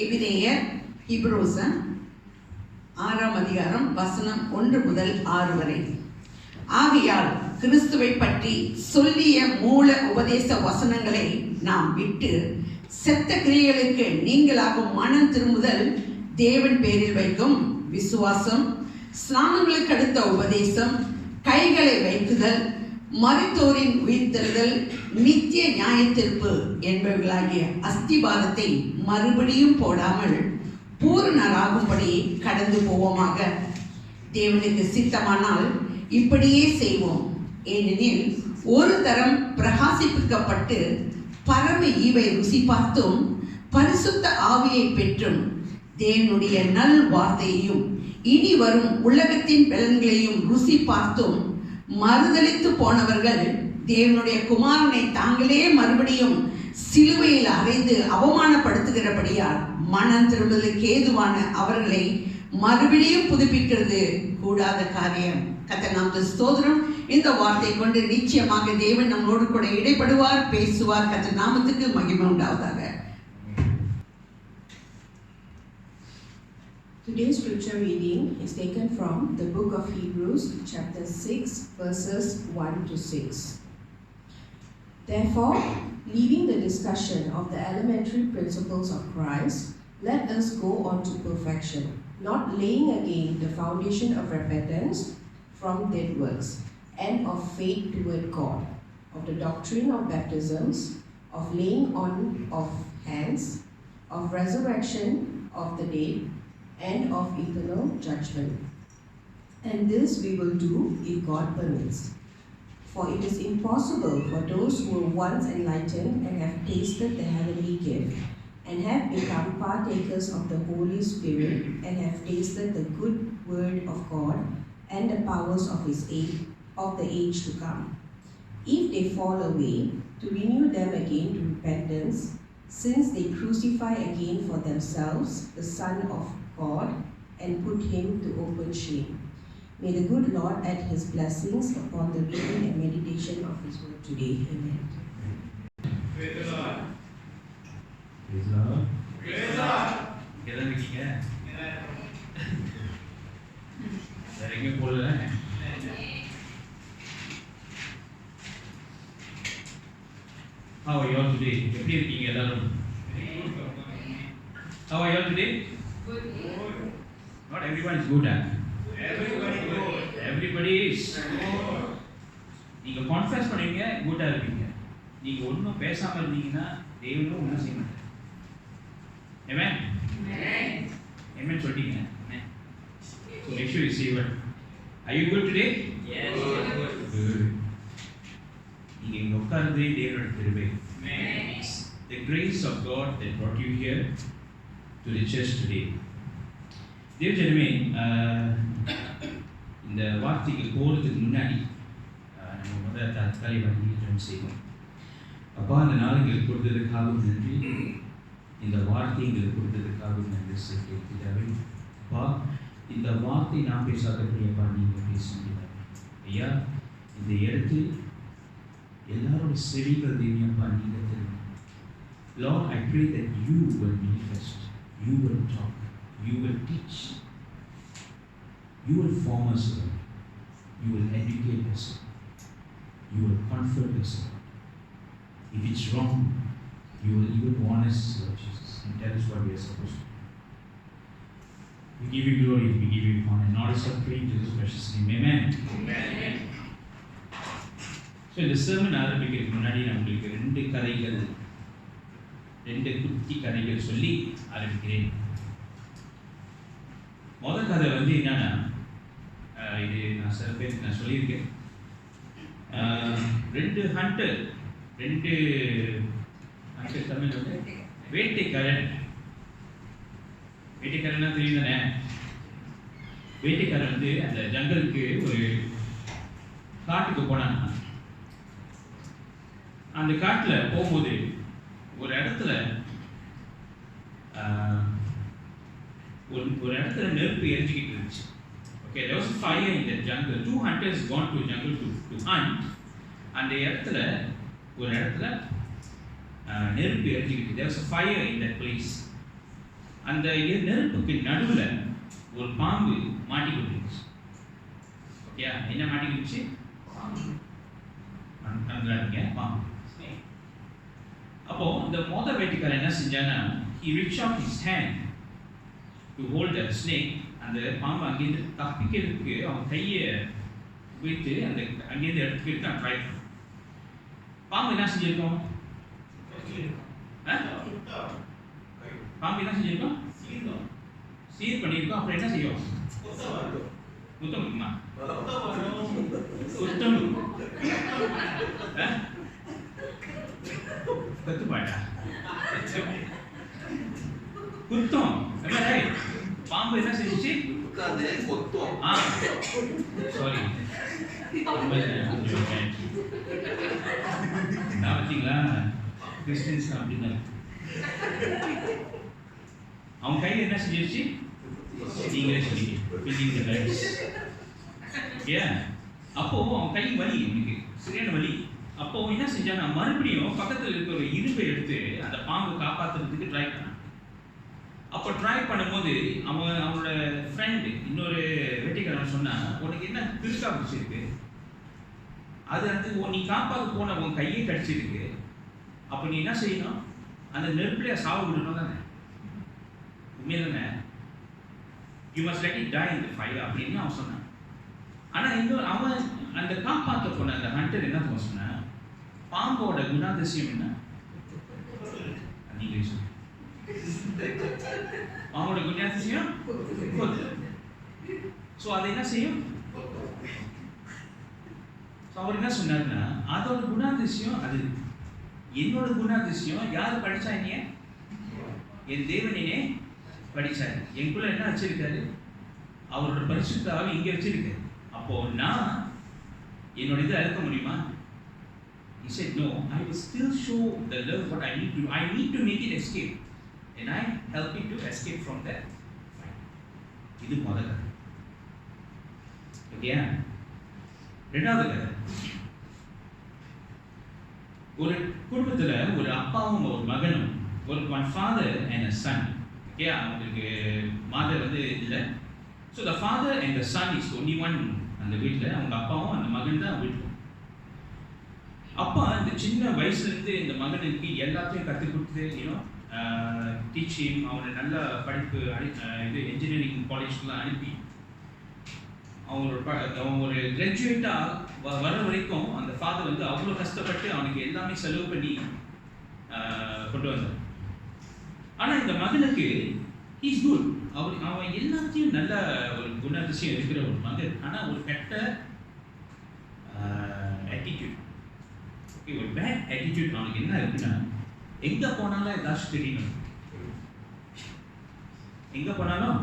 எபிரேயர் ஹீப்ரூஸ் 6ஆம் அதிகாரம் வசனம் 1 முதல் 6 வரை. ஆகையால் கிறிஸ்துவை பற்றி சொல்லிய மூல உபதேச வசனங்களை நாம் விட்டு செத்த கிரியைகளுக்கு நீங்களாகும் மனம் திரும்புதல், தேவன் பேரில் வைக்கும் விசுவாசம், ஸ்நானங்களுக்கு அடுத்த உபதேசம், கைகளை வைக்குதல், மரித்தோரின் உயிர்த்தெழுதல், நித்திய நியாயத்தீர்ப்பு என்பவர்களாகிய அஸ்திபாரத்தை மறுபடியும் போடாமல் பூரணராகும்படி கடந்து போவோமாக. தேவனுக்கு சித்தமானால் இப்படியே செய்வோம். ஏனெனில் ஒரு தரம் பிரகாசிப்பிக்கப்பட்டு பரம ஈவை ருசி பார்த்தும் பரிசுத்த ஆவியை பெற்றும் தேவனுடைய நல் வார்த்தையையும் இனி வரும் உலகத்தின் பலன்களையும் ருசி பார்த்தும் மறுதலித்து போனவர்கள் தேவனுடைய குமாரனை தாங்களே மறுபடியும் சிலுவையில் அறைந்து அவமானப்படுத்துகிறபடியால் மனம் திரும்புதலுக்கு ஏதுவான அவர்களை மறுபடியும் புதுப்பிக்கிறது கூடாத காரியம். கர்த்தர் நாமத்துக்கு ஸ்தோத்திரம். இந்த வார்த்தை கொண்டு நிச்சயமாக தேவன் நம்மோடு கூட இடைப்படுவார், பேசுவார். கர்த்தர் நாமத்துக்கு மகிமை உண்டாவதாக. Today's scripture reading is taken from the book of Hebrews, chapter 6, verses 1 to 6. Therefore, leaving the discussion of the elementary principles of Christ, let us go on to perfection, not laying again the foundation of repentance from dead works, and of faith toward God, of the doctrine of baptisms, of laying on of hands, of resurrection of the dead, and of eternal judgment. And this we will do if God permits. For it is impossible for those who were once enlightened and have tasted the heavenly gift, and have become partakers of the Holy Spirit, and have tasted the good word of God and the powers of the age to come, if they fall away, to renew them again to repentance, since they crucify again for themselves the Son of God and put him to open shame. May the good Lord add his blessings upon the reading and meditation of his word today. Amen. Praise the Lord. Praise the Lord. Praise the Lord. எல்லாம் இருக்கீங்க? வேற எங்க போகல? How are you all today? எப்படி இருக்கீங்க எல்லாரும்? How are you all today? Good. Not everyone is good, huh? Everybody good. Everybody is good. நீங்க கான்ஃபெஸ் பண்ணீங்க, குட்டா இருப்பீங்க. நீங்க ஒண்ணும் பேசாம இருந்தீங்கன்னா தேவனும் ஒண்ணும் செய்ய மாட்டார். Amen. Amen. Amen சொல்றீங்க. Amen. So make sure you say what. Are you good today? Yes. Good. நீங்க இங்க உட்கார்ந்தே தேவனுடைய கிருபை. Amen. The grace of God that brought you here to the church today. தேவஜனமே, இந்த வார்த்தைக்கு போகிறதுக்கு முன்னாடி நம்ம முதல்ல தற்காலிக வழியை செய்வோம். அப்பா, அந்த நாளுங்களுக்கு கொடுத்ததுக்காகவும் நன்றி, இந்த வார்த்தை எங்களுக்கு கொடுத்ததுக்காகவும் நன்றி சொல்லியிருக்கிறார்கள். அப்பா, இந்த வார்த்தை நான் பேசாதபடியப்பா நீங்கள் பேசுகிறீர்கள். ஐயா, இந்த இடத்தில் எல்லாரோட செவிகள் தேவியப்பா நீங்கள் தெரியும். Lord, I pray that you will manifest, you will talk, you will teach, you will form us, Lord. You will educate us, you will comfort us, Lord. If it's wrong, you will even warn us, Lord Jesus, and tell us what we are supposed to do. We give you glory, we give you honor, and all is of praise in Jesus' precious name. Amen. Amen. So இந்த sermon ஆரம்பிக்கிறதுக்கு முன்னாடி நான் உங்களுக்கு ரெண்டு குட்டி கதைகள் சொல்லி ஆரம்பிக்கிறேன். முதல் கதை வந்து என்னன்னா, இது நான் சில பேருக்கு நான் சொல்லியிருக்கேன். ரெண்டு ஹண்டர் தமிழ் வந்து வேட்டைக்காரன்னா தெரியும் தானே. வேட்டைக்காரன் வந்து அந்த ஜங்கலுக்கு ஒரு காட்டுக்கு போனாங்க. அந்த காட்டில் போகும்போது ஒரு இடத்துல நெருப்பு எரிஞ்சிக்கிட்டு இருந்துச்சு. Okay, there was a fire in the jungle. Two hunters gone to jungle to hunt. அந்த இடத்துல நெருப்பு எரிஞ்சிக்கிட்டு. There was a fire in that place. அந்த நெருப்புக்கு நடுவுல ஒரு பாம்பு மாட்டிக்கிட்டுருச்சு. ஓகே, என்ன மாட்டிக்கிடுச்சு? நன்றாங்க பாம்பு. அப்போ இந்த மொத வேட்டைக்காரன் என்ன செஞ்சான்னா, he reached out his hand to hold that snake. அந்த பாம்பு அங்கேருந்து தப்பிக்கிறதுக்கு அவன் கையை வைத்து அந்த அங்கேருந்து எடுத்துக்கிட்டு ட்ரை பண்ணான். பாம்பு என்ன செஞ்சிருக்கோம்? பாம்பு என்ன செஞ்சிருக்கோம்? சீர் பண்ணியிருக்கோம். அப்புறம் என்ன செய்யும்? முத்தம் இருக்குமா? குத்தம் கத்துப்பாட்டா குத்தம். பாம்பு என்ன செஞ்சிச்சு? சாரி, பார்த்தீங்களா கிறிஸ்டியன்ஸ் அப்படின்னா அவன் கையில் என்ன செஞ்சிருச்சு? நீங்களே சொல்லிங்க. ஏன் அப்போ அவன் கை வலி, எனக்கு சரியான வலி. அப்போ என்ன செஞ்சான், மறுபடியும் பக்கத்தில் இருக்கிற ஒரு இரும்பை எடுத்து அந்த பாம்பு காப்பாற்றுறதுக்கு ட்ரை பண்ணான். அப்போ ட்ரை பண்ணும்போது அவனோட ஃப்ரெண்டு இன்னொரு வெட்டிக்காரன் சொன்னா, உனக்கு என்ன திருக்கா பிடிச்சிருக்கு? அது வந்து நீ காப்பாற்ற போன உன் கையே கடிச்சிருக்கு. அப்போ நீ என்ன செய்யணும்? அந்த நெருப்புலையே சாவு விடணும் தானே? உண்மையை தானே? You must let it die in the fire அப்படின்னு அவன் சொன்னான். ஆனால் இன்னும் அவன் அந்த காப்பாற்ற போன அந்த ஹண்டர் என்ன சொன்னான், பாம்போட குணாதிசயம் என்ன? நீங்களே சொல்லுங்க. பாம்போட குணாதிசயம் ஸோ அதை என்ன செய்யும்? அவர் என்ன சொன்னார்னா, அதோட குணாதிசயம் அது. என்னோட குணாதிசயம் யார் படிச்சாங்க? என் தேவனே படிச்சாரு. எனக்குள்ள என்ன வச்சிருக்காரு? அவரோட பரிசுத்த ஆவி இங்க வச்சிருக்காரு. அப்போ நான் என்னோட இதை அழுக்க முடியுமா? He said, no, I will still show the love what I need to do. I need to make it escape. And I help it to escape from that. இது முதல் கதை. ஓகேயா? ரெண்டாவது கதை. ஒரு குடும்பத்துல ஒரு அப்பாவும் ஒரு மகனும், ஒரு one father and a son. Okay, அவங்களுக்கு மாதர் வந்து இல்லை. So the father and the son is only one அந்த வீட்டில். அவங்க அப்பாவும் அந்த மகன் தான் வீட்டில். அப்பா இந்த சின்ன வயசுலேருந்து இந்த மகனுக்கு எல்லாத்தையும் கற்றுக் கொடுத்து டீச்சிங், அவனை நல்ல படிப்பு இது என்ஜினியரிங் காலேஜ்க்குலாம் அனுப்பி அவன் ஒரு கிராஜுவேட்டாக வர வரைக்கும் அந்த ஃபாதர் வந்து அவ்வளோ கஷ்டப்பட்டு அவனுக்கு எல்லாமே செலவு பண்ணி கொண்டு வந்தார். ஆனால் இந்த மகனுக்கு இஸ் குட், அவன் எல்லாத்தையும் நல்ல ஒரு குணாதிசயம் இருக்கிற ஒரு மகன். ஆனால் ஒரு கெட்ட ஆட்டிடியூட், ஒரு பேட் ஆட்டிடியூட் அவனுக்கு என்ன இருக்குன்னா, எங்கே போனாலும் ஏதாச்சும் தெரியணும். எங்கே போனாலும்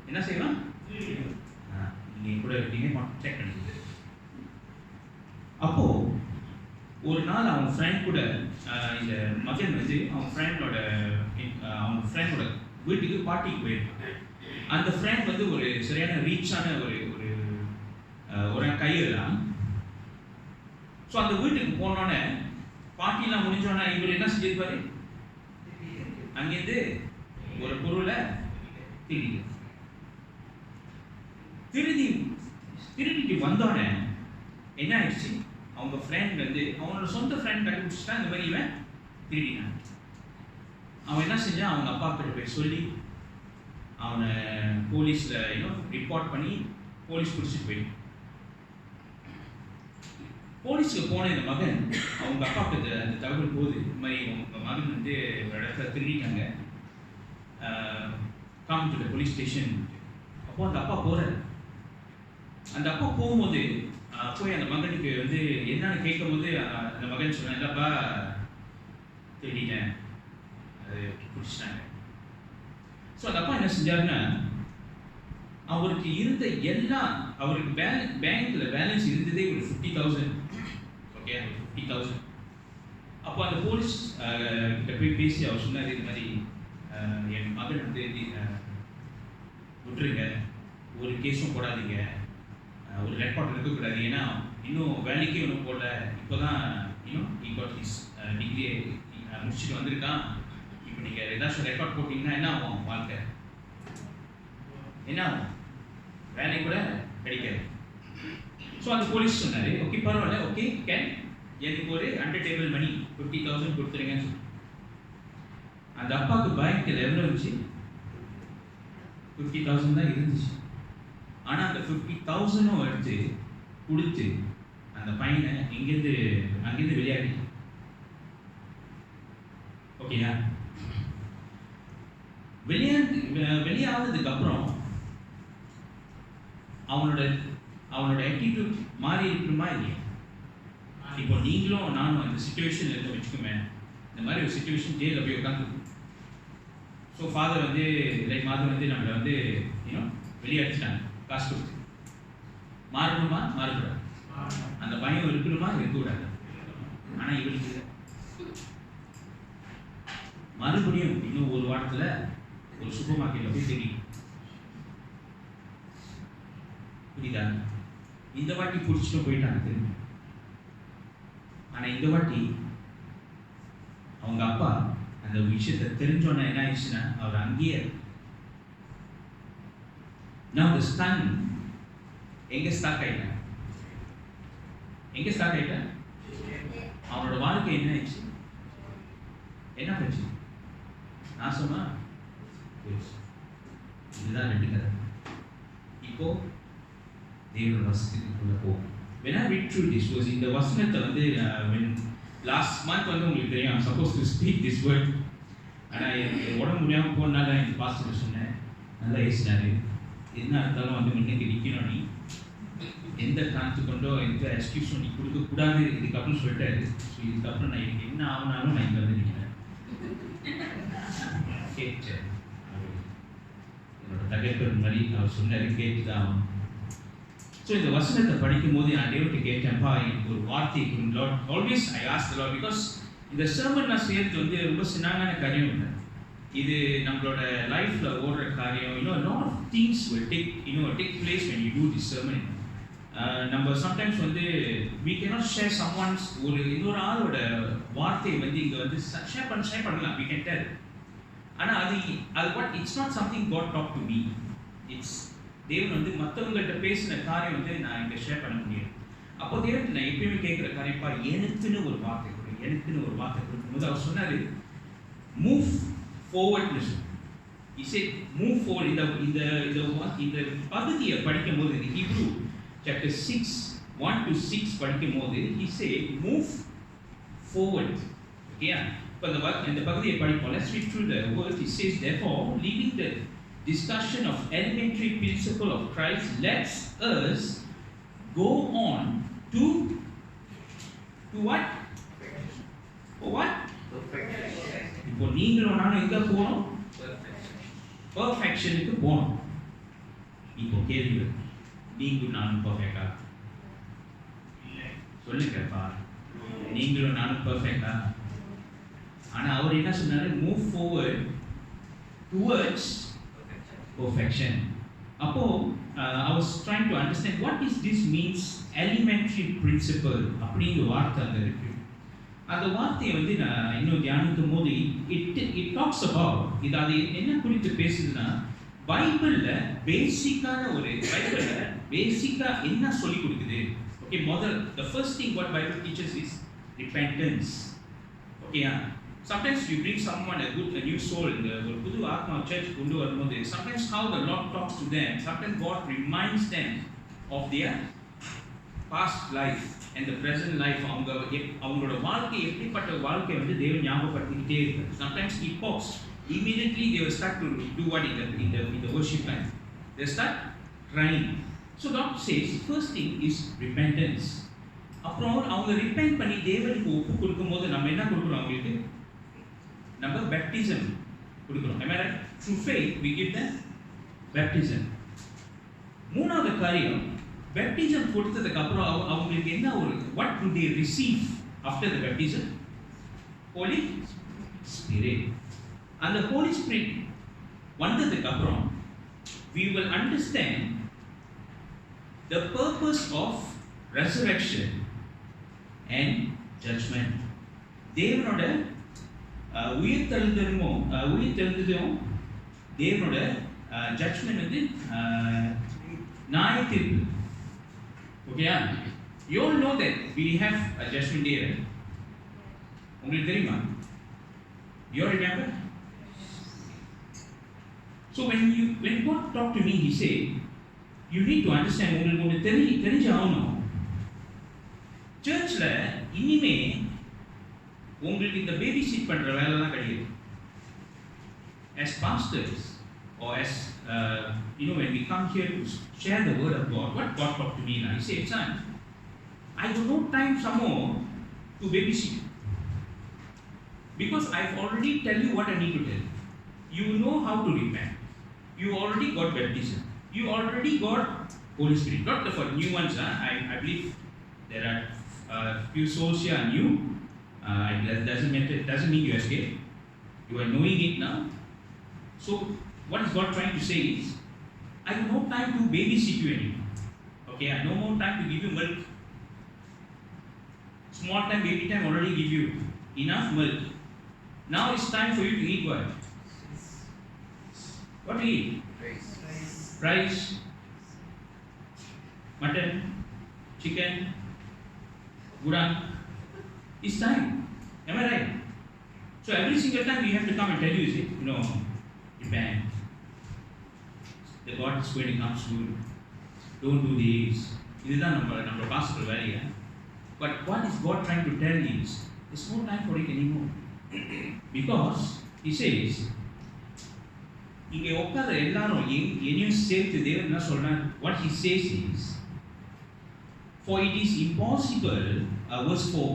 என்ன செய்யலாம்? நீங்கள் கூட இருக்கீங்க, செக் பண்ணிக்க. அப்போ ஒரு நாள் அவன் ஃப்ரெண்ட் கூட இந்த மகன் வந்து அவன் ஃப்ரெண்டோட வீட்டுக்கு பார்ட்டிக்கு போயிருக்கான். அந்த ஃப்ரெண்ட் வந்து ஒரு சரியான ரீச்சான ஒரு கையெல்லாம். ஸோ அந்த வீட்டுக்கு போனோடனே பார்ட்டிலாம் முடிஞ்சோடனே இவர் என்ன செஞ்சிருப்பாரு? அங்கேருந்து ஒரு பொருளை திருடிட்டு வந்தோடனே என்ன ஆயிடுச்சு? அவங்க ஃப்ரெண்ட் வந்து அவனோட சொந்த ஃப்ரெண்ட் கண்டுபிடிச்சிட்டா இந்த மாதிரி இவன் திருடினான். அவன் என்ன செஞ்சான்? அவங்க அப்பா கிட்ட போய் சொல்லி அவனை போலீஸில் ரிப்போர்ட் பண்ணி போலீஸ் பிடிச்சிட்டு போயிட்டான். போலீஸுக்கு போன இந்த மகன் அவங்க அப்பா கிட்ட அந்த தகவல் போகுது, இந்த மாதிரி உங்கள் மகன் வந்து ஒரு இடத்துல திருடிட்டாங்க, come to the police station. அப்போது அந்த அப்பா போகிறார். அந்த அப்பா போகும்போது போய் அந்த மகனுக்கு வந்து என்னன்னு கேட்கும்போது அந்த மகன் சொன்னான், இல்லைப்பா திருடிட்டேன், அது பிடிச்சிட்டாங்க. ஸோ அந்த அப்பா என்ன செஞ்சாருன்னா, அவருக்கு இருந்த எல்லாம், அவருக்கு பேங்க்ல பேலன்ஸ் இருந்ததே ஒரு 50,000. ஓகே, 50,000. அப்போ அந்த போலீஸ் கிட்ட போய் பேசி அவர் சொன்னார், இது மாதிரி என் மகன் வந்து விட்டுருங்க, ஒரு கேஸும் போடாதீங்க, ஒரு ரெக்கார்ட் இருக்கக்கூடாது, ஏன்னா இன்னும் வேலைக்கே ஒன்றும் போடல, இப்போ தான் டிகிரியை முடிச்சுட்டு வந்திருக்கான், இப்போ நீங்கள் ஏதாச்சும் ரெக்கார்ட் போட்டிங்கன்னா என்ன ஆகும் வாழ்க்கை? என்ன ஆகும்? வேலை கூட கிடைக்காது. ஸோ அந்த போலீஸ் சொன்னார், ஓகே பரவாயில்ல, ஓகே கேன் எனக்கு ஒரு அண்டர் டேபிள் மணி 50,000 கொடுத்துருங்கன்னு சொல்லி. அந்த அப்பாவுக்கு பேங்க்கில் எவ்வளோ இருந்துச்சு? 50,000 தான் இருந்துச்சு. ஆனால் அந்த 50,000 எடுத்து கொடுத்து அந்த பையனை அங்கேருந்து வெளியாடி. ஓகேயா? வெளியானதுக்கு அப்புறம் அவனோட ஆட்டிடியூட் மாறி இருக்கணுமா இல்லையா? இப்போ நீங்களும் நானும் அந்த சுச்சுவேஷன்ல இருந்து வச்சுக்கோமே, இந்த மாதிரி ஒரு சுச்சுவேஷன் ஜெயிலில் போய் உட்காந்துருக்கும். ஸோ ஃபாதர் வந்து நம்மளை வெளியாடிச்சிட்டாங்க காசு கொடுத்து. மாறணுமா? மாறக்கூடாது. அந்த பயம் இருக்கணுமா? இருக்கக்கூடாது. ஆனால் இவருக்கு மறுபடியும் இன்னும் ஒரு வாரத்தில் ஒரு சூப்பர் மார்க்கெட்டில் போய் தெரியும். புரியுதா? இந்த வாட்டி பிடிச்சிட்டு போயிட்டாங்க திரும்பி. ஆனால் இந்த வாட்டி அவங்க அப்பா அந்த விஷயத்தை தெரிஞ்சோன்னா என்ன ஆயிடுச்சுன்னா அவர் அங்கேயே நான் ஸ்டன் எங்கே ஸ்டாக் ஆயிட்டேன். அவனோட வாழ்க்கை என்ன ஆயிடுச்சு? என்ன பிரச்சனை? நான் சொன்னா இதுதான் 2 கதை. இப்போ தேவனோட வசனத்துக்குள்ள போகும். When I read through this was இந்த வசனத்தை when last month உங்களுக்கு தெரியும் I'm supposed to speak this word. ஆனால் உடம்பு முடியாமல் போனால எங்கள் பாஸ்டர் சொன்னேன், நல்லா ஏசினாரு. என்ன இருந்தாலும் முன்னேறி நிற்கணும், நீ எந்த காரணத்து கொண்டோ எந்த எக்ஸ்கியூஸும் நீ கொடுக்கக்கூடாது இதுக்கப்புறம் சொல்லிட்டாரு. ஸோ இதுக்கப்புறம் நான் எனக்கு என்ன ஆகுனாலும் நான் இங்கே நிற்கிறேன். கேட்டு என்னோட தகவல் மாதிரி அவர் சொன்னார், கேட்டுதான் ஆகும். ஸோ இந்த வசனத்தை படிக்கும் போது நான் தேவத்தை கேட்டேன்ப்பா, எனக்கு ஒரு வார்த்தை Lord. Always I ask the Lord because இந்த சர்மன் நான் செய்யறது ரொம்ப சின்னான காரியம் இல்லை. இது நம்மளோட லைஃப்ல ஓடுற காரியம். lot of things will take place when you do this sermon. நம்ம sometimes we cannot share someone's இன்னொரு ஆளோட வார்த்தையை இங்கே ஷேர் பண்ணலாம், we can tell. ஆனால் அது what it's not something God talked to me. It's தேவன் மற்றவங்கள்ட்ட பேசின காரியம் நான் இங்கே ஷேர் பண்ண முடியாது. அப்போ தேவன் நான் எப்பயுமே கேட்குற காரியப்பா, எனக்குன்னு ஒரு வார்த்தை கொடுக்கும்போது அவர் சொன்னார் move forward. He said move forward. இந்த பகுதியை படிக்கும் போது ஹீப்ரூ chapter 6 1 to 6 படிக்கும் போது he said move forward. Okay, இப்போ இந்த பகுதியை படிப்போம். Let's read through the words. It says therefore, leaving the discussion of elementary principle of Christ, let us go on to what? For what? Perfection. இப்போ நீங்களும் நானும் எங்க போகணும்? பெர்ஃபெக்ஷனுக்கு போகணும். இப்போ கேள்வி, நீங்களும் நானும் பெர்ஃபெக்டா? சொல்லுங்கப்பா, நீங்களும் நானும் பெர்ஃபெக்டா? ஆனா அவர் என்ன சொன்னாரு? Move forward towards perfection. அப்போ I was trying to understand what is this means elementary principle அப்படிங்கிற வார்த்தை அங்கே இருக்கு. அந்த வார்த்தையை நான் இன்னும் தியானிக்கும் போது it talks about அது என்ன குறித்து பேசுதுன்னா, பைபிளில் பேசிக்காக என்ன சொல்லி கொடுக்குது. ஓகே, முதல் the first thing what Bible teaches is repentance. ஓகேயா? Sometimes you bring someone a new soul in the புது ஆத்மா church கொண்டு வரும்போது, sometimes how the Lord talks to them, sometimes God reminds them of their past life and the present life. அவங்களோட வாழ்க்கை எப்படிப்பட்ட வாழ்க்கை தேவன் ஞாபகப்படுத்திக்கிட்டே இருக்கு. Sometimes he talks immediately, they will start to do what in the worship line, they start crying. So God says first thing is repentance. அப்புறம் அவங்க repent பண்ணி தேவனுக்கு ஒப்பு கொடுக்கும்போது நம்ம என்ன கொடுக்குறோம்? அவங்களுக்கு நம்ம baptism கொடுக்கிறோம். Am I right? Through faith we give them baptism. மூணாவது காரியம், baptism கொடுத்ததுக்கு அப்புறம் அவங்களுக்கு என்ன what do they receive after the baptism? Holy Spirit. And the Holy Spirit வந்ததுக்கு அப்புறம் we will understand the purpose of resurrection and judgment. தேவனோட உயிர்த்தெழுந்ததும் தேவனோட ஜட்ஜ்மெண்ட் வந்து நியாய தீர்ப்பு. ஓகேயா? You all know that we have a judgment day, right? உங்களுக்கு தெரியுமா? You all remember? So when God talked to me, He said, you need to understand, உங்களுக்கு தெரிஞ்சு ஆகணும், சர்ச்ல இனிமே உங்களுக்கு இந்த பேபி சீட் பண்ற வேலைலாம் கிடையாது. As pastors or as when we come here to share the word of God, what God talked to me now, He said, son, I have no time some more to babysit, because I've already tell you what I need to tell. You know how to repent. You already got baptism. You already got Holy Spirit. Not for new ones. I believe there are few souls here are new. It doesn't matter. It doesn't mean you are scared. You are knowing it now. So what is God trying to say is, I have no time to babysit you anymore. Okay, I have no more time to give you milk. Small time, baby time, already give you enough milk. Now it's time for you to eat what? What to eat? Rice, mutton, chicken, gudang. It's time. Am I right? So every single time we have to come and tell you, repent. The God is going to come soon. Don't do this. This is not number possible value. But what is God trying to tell is, there's no time for it anymore. Because He says, இங்கே உட்கார எல்லாரும் என்னையும் சேர்த்து தேவன் என்ன சொல்றார்? What He says is, for it is impossible, verse 4,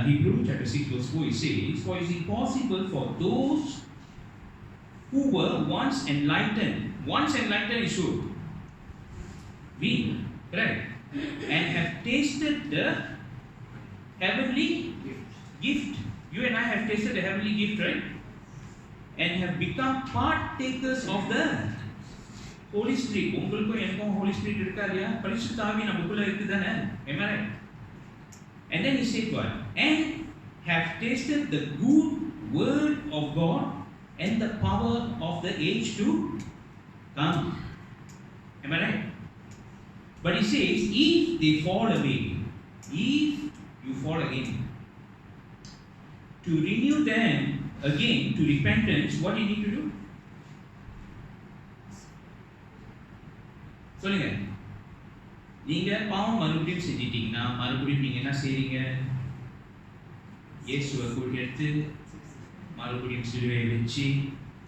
Hebrews chapter 6 verse 4, it says, for it is impossible for those who were once enlightened is who? We, correct? And have tasted the heavenly gift. You and I have tasted the heavenly gift, right? And have become partakers of the Holy Spirit. உங்களுக்கும் எனக்கும் Holy Spirit இருக்கா இல்லையா? பரிசுத்த ஆவி நமக்குள்ள இருக்குதானே? Am I right? And then He said what? And have tasted the good word of God and the power of the age to come. Am I right? But He says, if they fall away, if you fall again, to renew them again to repentance, what do you need to do? சொல்லுங்க. நீங்க பாவம் மறுபடியும் செஞ்சிட்டீங்கன்னா மறுபடியும் நீங்க என்ன செய்றீங்க? இயேசுவை கூட்டி எடுத்து மறுபடியும் சிலுவையை வச்சு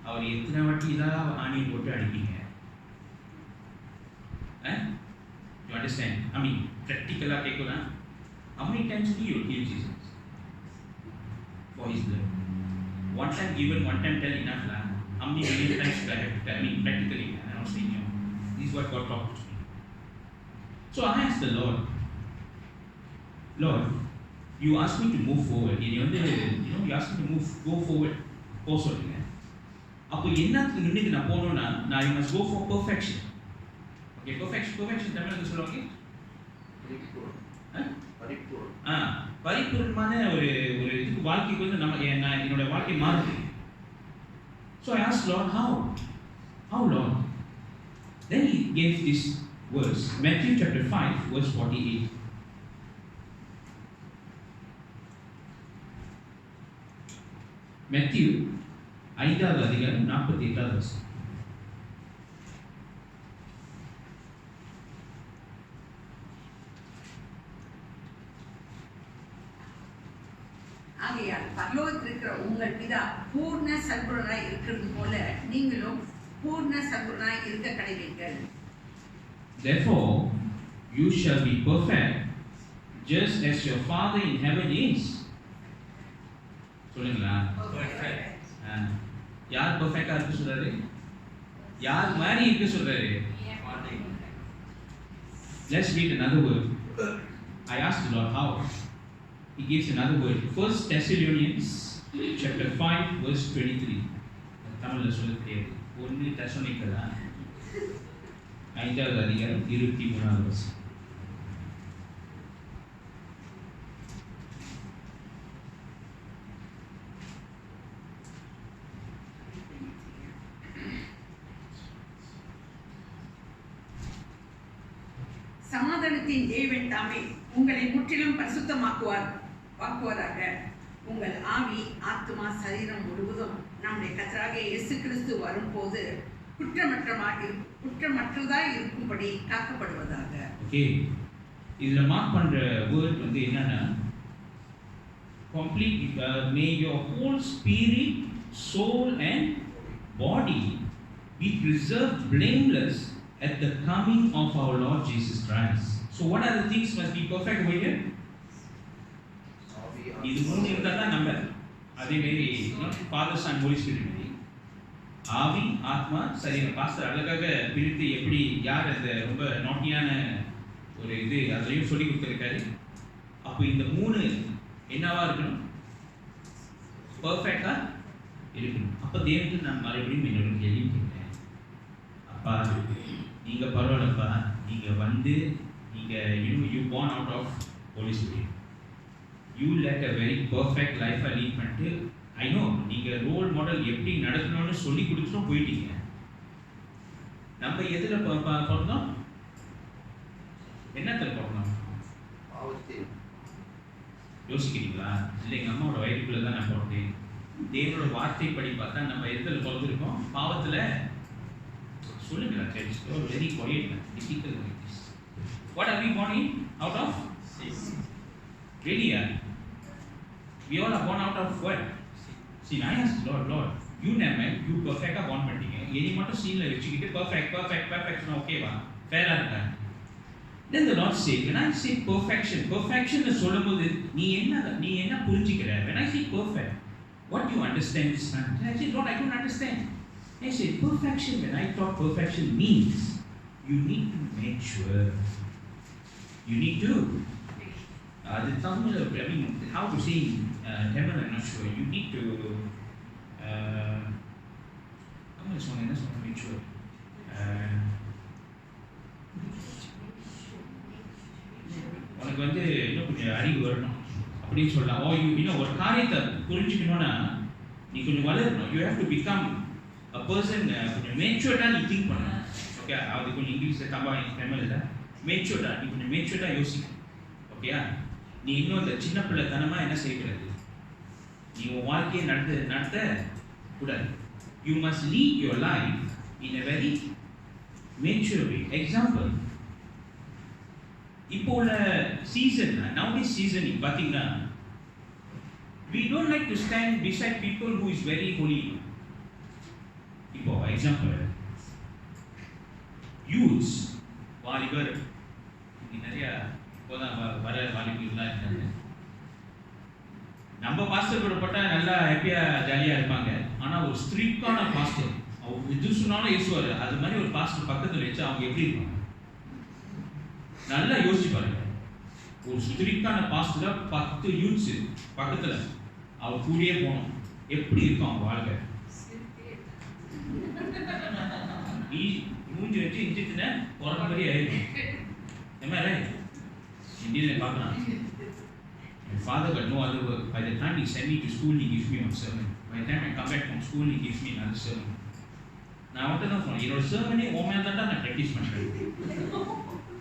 அவர் எத்தனை வாட்டி இதாக ஆணி போட்டு அடிப்பீங்க? You understand? I mean, practically கேட்கலாம். How many times do you kill Jesus for His blood? One time given, one time tell enough lah. How many million times do I have to tell? I mean, practically, I'm not saying you. This is what God talked to me. So I asked the Lord, you asked me to move forward. You asked me to go forward. Go சொல்லுங்க. அப்போ என்னத்துக்கு நின்னுக்கு நான் போகணும்னா, I must go for perfection. Okay, perfection தமிழ்ல சொல்லுவாங்க. பரிபூர்ணமான ஒரு இதுக்கு வாழ்க்கைக்கு வந்து நான் என்னோட வாழ்க்கை மாறுது. So I asked Lord, how Lord? Then He gave this verse, Matthew chapter 5 verse 48. Matthew 5வது அதிகாரம் 48வது வசனம். ஆகையால் பரலோகத்தில் இருக்கிற உங்கள் பிதா பூர்ண சர்க்குணராய் இருக்கிறது போல நீங்களும் பூர்ண சர்க்குணராய் இருக்க கடவீர்கள். Therefore you shall be perfect just as your Father in heaven is. சொல்லுங்களா? யார் பெர்ஃபெக்ட்டா இருக்க சொல்றாரு? யார் மாதிரி இருக்க சொல்றாரு? Let's read another word. I asked the Lord how. He gives another word. 1 Thessalonians chapter 5 verse 23. தமிழ்ல சொல்ல தெரியாது. 1 தெசலோனிக்கா 5வது அதிகாரம் 23வது வசனம். சமாதானத்தின் தேவன் தாமே உங்களை முற்றிலும் பரிசுத்தமாக்குவாராக. உங்கள் ஆவி, ஆத்மா, சரீரம் முழுவதும் நம்முடைய கர்த்தராகிய இயேசு கிறிஸ்து வரும்போது குற்றமற்றதாய் இருக்கும்படி காக்கப்படுவதாக. ஓகே, இதுல மார்க் பண்ற வேர்ட் வந்து என்னன்னா complete, may your whole spirit, soul and body be preserved blameless at the coming of our Lord Jesus Christ. So what are the things must be perfect over here? இது மூணு இருந்தா தான் நம்ம அதே மாதிரி ஃபாதர் சன் ஹோலி ஸ்பிரிட் மாதிரி ஆவி, ஆத்மா, சரீரம். பாஸ்டர் அழகாக பிரித்து எப்படி யார் அந்த ரொம்ப நாட்டியான ஒரு இது அதுலேயும் சொல்லி கொடுத்துருக்காரு. அப்போ இந்த மூணு என்னவா இருக்கணும்? பர்ஃபெக்டா இருக்கணும். அப்போ தேவனுக்கு நான் மறுபடியும் என்னோட கேள்வி கேட்கிறேன், அப்பா நீங்க பரவாயில்லப்பா, நீங்க வந்து நீங்க you born out of Holy Spirit, you led a very perfect life lead பண்ணிட்டு I know நீங்க ரோல் மாடல் எப்படி நடக்கணும்னு சொல்லி கொடுத்துட்டும் போயிட்டீங்க. நம்ம எதுல பிறந்தோம்? என்னத்துல பிறந்தோம்? யோசிக்கிறீங்களா? இல்லை, எங்கள் அம்மாவோட வயிற்றுக்குள்ள தான் நான் பிறந்தேன். தேவனோட வார்த்தை படி பார்த்தா நம்ம எதில் பிறந்திருக்கோம்? பாவத்தில். சொல்லுங்களா? Very quite, difficult. What are we born in? Out of sin. Really? We all are born out of what? Sin. I asked Lord, you name it, you perfect-ஆ born பண்ணிட்டீங்க. இனி மட்டும் சீனில் வச்சுக்கிட்டு perfect ஓகேவா? ஃபேராக இருக்கா? Then the Lord said, when I say perfection னு சொல்லும்போது நீ என்ன புரிஞ்சிக்கிற? When I say perfect, what do you understand this man? I said, Lord, I don't understand. I said, perfection, when I talk perfection means you need to make sure. You need to the Tamil, I mean, how to say in Tamil, I'm not sure. You need to Tamil song, என்ன சொல்ல make sure. உனக்கு வந்து இன்னும் கொஞ்சம் அறிவு வரணும் அப்படின்னு சொல்லலாம். இன்னும் ஒரு காரியத்தை புரிஞ்சுக்கணும்னா நீ கொஞ்சம் வளரணும். You have to become a person. கொஞ்சம் மேச்சூர்டாக நீ திங்க் பண்ணணும். ஓகே, அது கொஞ்சம் இங்கிலீஷில் தமிழில் மேச்சூர்டாக நீ கொஞ்சம் மேச்சூர்டாக யோசிக்கணும். ஓகேயா? நீ இன்னும் இந்த சின்ன பிள்ளைத்தனமாக என்ன செய்யக்கூடாது. நீ உன் வாழ்க்கையை நடத்த கூடாது. You must lead your life in a very mature way. Example, இப்போ உள்ள சீசன், nowadays சீசனிங் பார்த்தீங்கன்னா we don't like to stand beside people who is very holy. இப்போ எக்ஸாம்பிள், யூத்ஸ், வாலிபர், நிறைய இப்போதான் வர வாலிபர்கள்லாம் இருக்காங்க. நம்ம பாஸ்டர் கூட போட்டால் நல்லா ஹாப்பியாக ஜாலியாக இருப்பாங்க. ஆனால் ஒரு ஸ்ட்ரிக்டான பாஸ்டர், அவங்க எது சொன்னாலும் ஏசுவார், அது மாதிரி ஒரு பாஸ்டர் பக்கத்தில் வச்சு அவங்க எப்படி இருப்பாங்க? நல்லா யோசிச்சு பாருங்க. ஒரு ஸ்ட்ரிக்டான பாஸ்டர் 10 யூத்ஸ் பக்கத்தில் அவர் கூடயே போகணும், எப்படி இருக்கும் அவங்க வாழ்க்கை? நீ மூஞ்சி வச்சு இன்ஜின உரங்க மாதிரி ஆயிடும். இந்தியில் பார்க்கலாம். My father got no other work. By the time he sent me to school, he gives me one sermon. By the time I come back from school, he gives me another sermon. நான் அவன்கிட்ட தான் சொன்னேன், என்னோட sermon ஓமையாக தான் நான் practice பண்ணுறேன்.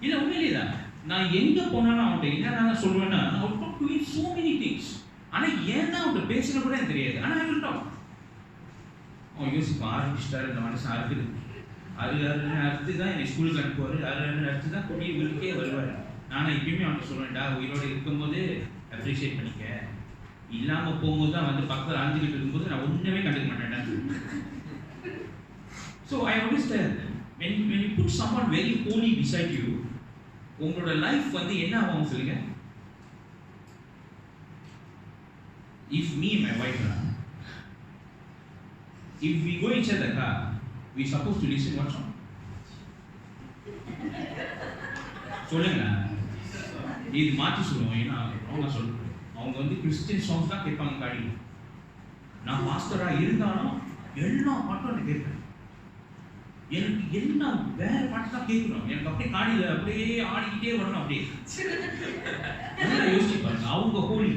இல்லை, உண்மையிலே தான். நான் எங்கே போனாலும் அவன்கிட்ட என்ன சொல்லுவேன்னா, I talk to him so many things. ஆனால் ஏன் தான் அவன்கிட்ட பேசுகிற கூட எனக்கு தெரியாது. ஆனால் I will talk. அவன் யோசிப்பான், ஆரம்பிச்சிட்டாரு இந்த மனுஷன் அறுக்குது. அறுத்து தான் என்னை ஸ்கூலுக்கு அனுப்புவார். அறுத்து தான் கொடி வீட்டுக்கே வருவார். நான் இப்பயுமே அவன்கிட்ட சொல்லுவேன்டா, உயிரோடு இருக்கும்போது அப்ரிஷியேட் பண்ணிக்க, இல்லாமல் போகும்போது தான் வந்து பக்கத்தில் அழிஞ்சிக்கிட்டு இருக்கும்போது நான் ஒன்றுமே கண்டுக்க மாட்டேன்டா. So I always tell them, when you put someone very holy beside you, உங்களோட லைஃப் வந்து என்ன ஆகும் சொல்லுங்க? If me and my wife, if we go inside the car, we supposed to listen what song? சொல்லுங்க. இது மாற்றி சொல்லுவோம். ஏன்னா அவங்க சொல்லுவாங்க, அவங்க வந்து கிறிஸ்டியன் சாங்ஸ் தான் கேட்பாங்க காடியில். நான் மாஸ்டராக இருந்தாலும் எல்லா பாட்டும் எனக்கு கேட்பேன். எனக்கு எல்லாம் வேற பாட்டு தான் கேட்கணும். எனக்கு அப்படியே காடியில் அப்படியே ஆடிக்கிட்டே வரணும். அப்படியே நல்லா யோசிச்சு பாருங்க. அவங்க ஹோலி,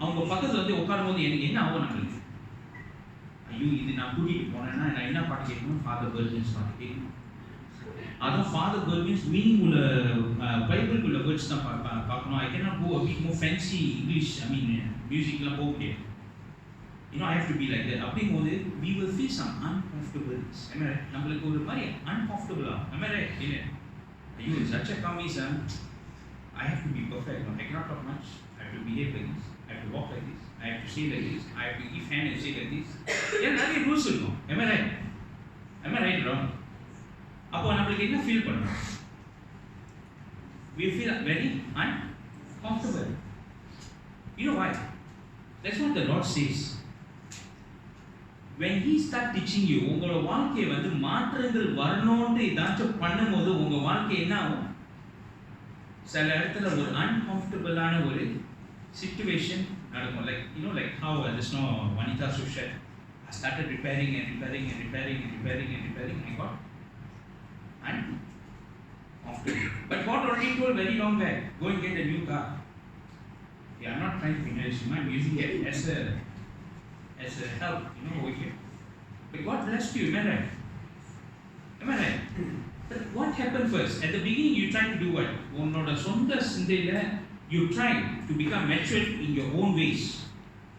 அவங்க பக்கத்தில் வந்து உட்காரும் போது எனக்கு என்ன ஆகும்? நம்மளுக்கு ஐயோ, இது நான் கூட்டிகிட்டு போனேன்னா நான் என்ன பாட்டு கேட்கணும்? ஃபாதர் வெர்ஜன்ஸ் பாட்டு கேட்கணும். அதான் ஃபாதர் கேர்ள் மீன்ஸ் மீனிங் உள்ள பைபிளுக்குள்ள வேர்ட்ஸ் தான் பார்க்கணும். I cannot go a bit more fancy English, I mean மியூசிக்லாம் போக முடியாது. I have to be like that. அப்படிங்கும்போது we will feel some uncomfortables. நம்மளுக்கு ஒரு மாதிரி uncomfortable. Am I right? இல்லை ஐயோ such a commission, I have to be perfect. I cannot talk much. I have to behave like this. I have to walk like this. I have to say like this. I have to give hand and say like this. நிறைய rules இருக்கும். Am I right? Am I right or wrong? அப்போ நம்மளுக்கு என்ன feel பண்ணணும்? We feel very uncomfortable. You know why? That's what the Lord says. When He start teaching you, உங்களோட வாழ்க்கையை வந்து மாற்றங்கள் வரணும்னு ஏதாச்சும் பண்ணும்போது உங்க வாழ்க்கை என்ன ஆகும்? சில இடத்துல ஒரு uncomfortable-ஆன ஒரு situation நடக்கும். Like how just now Vanita said, I started repairing. I got uncomfortable. But God already told very long back, go and get a new car. I'm not trying to be nice. I'm using it as a help, over here. But God blessed you, am I right? Am I right? But what happened first? At the beginning, you tried to do what? You tried to become mature in your own ways.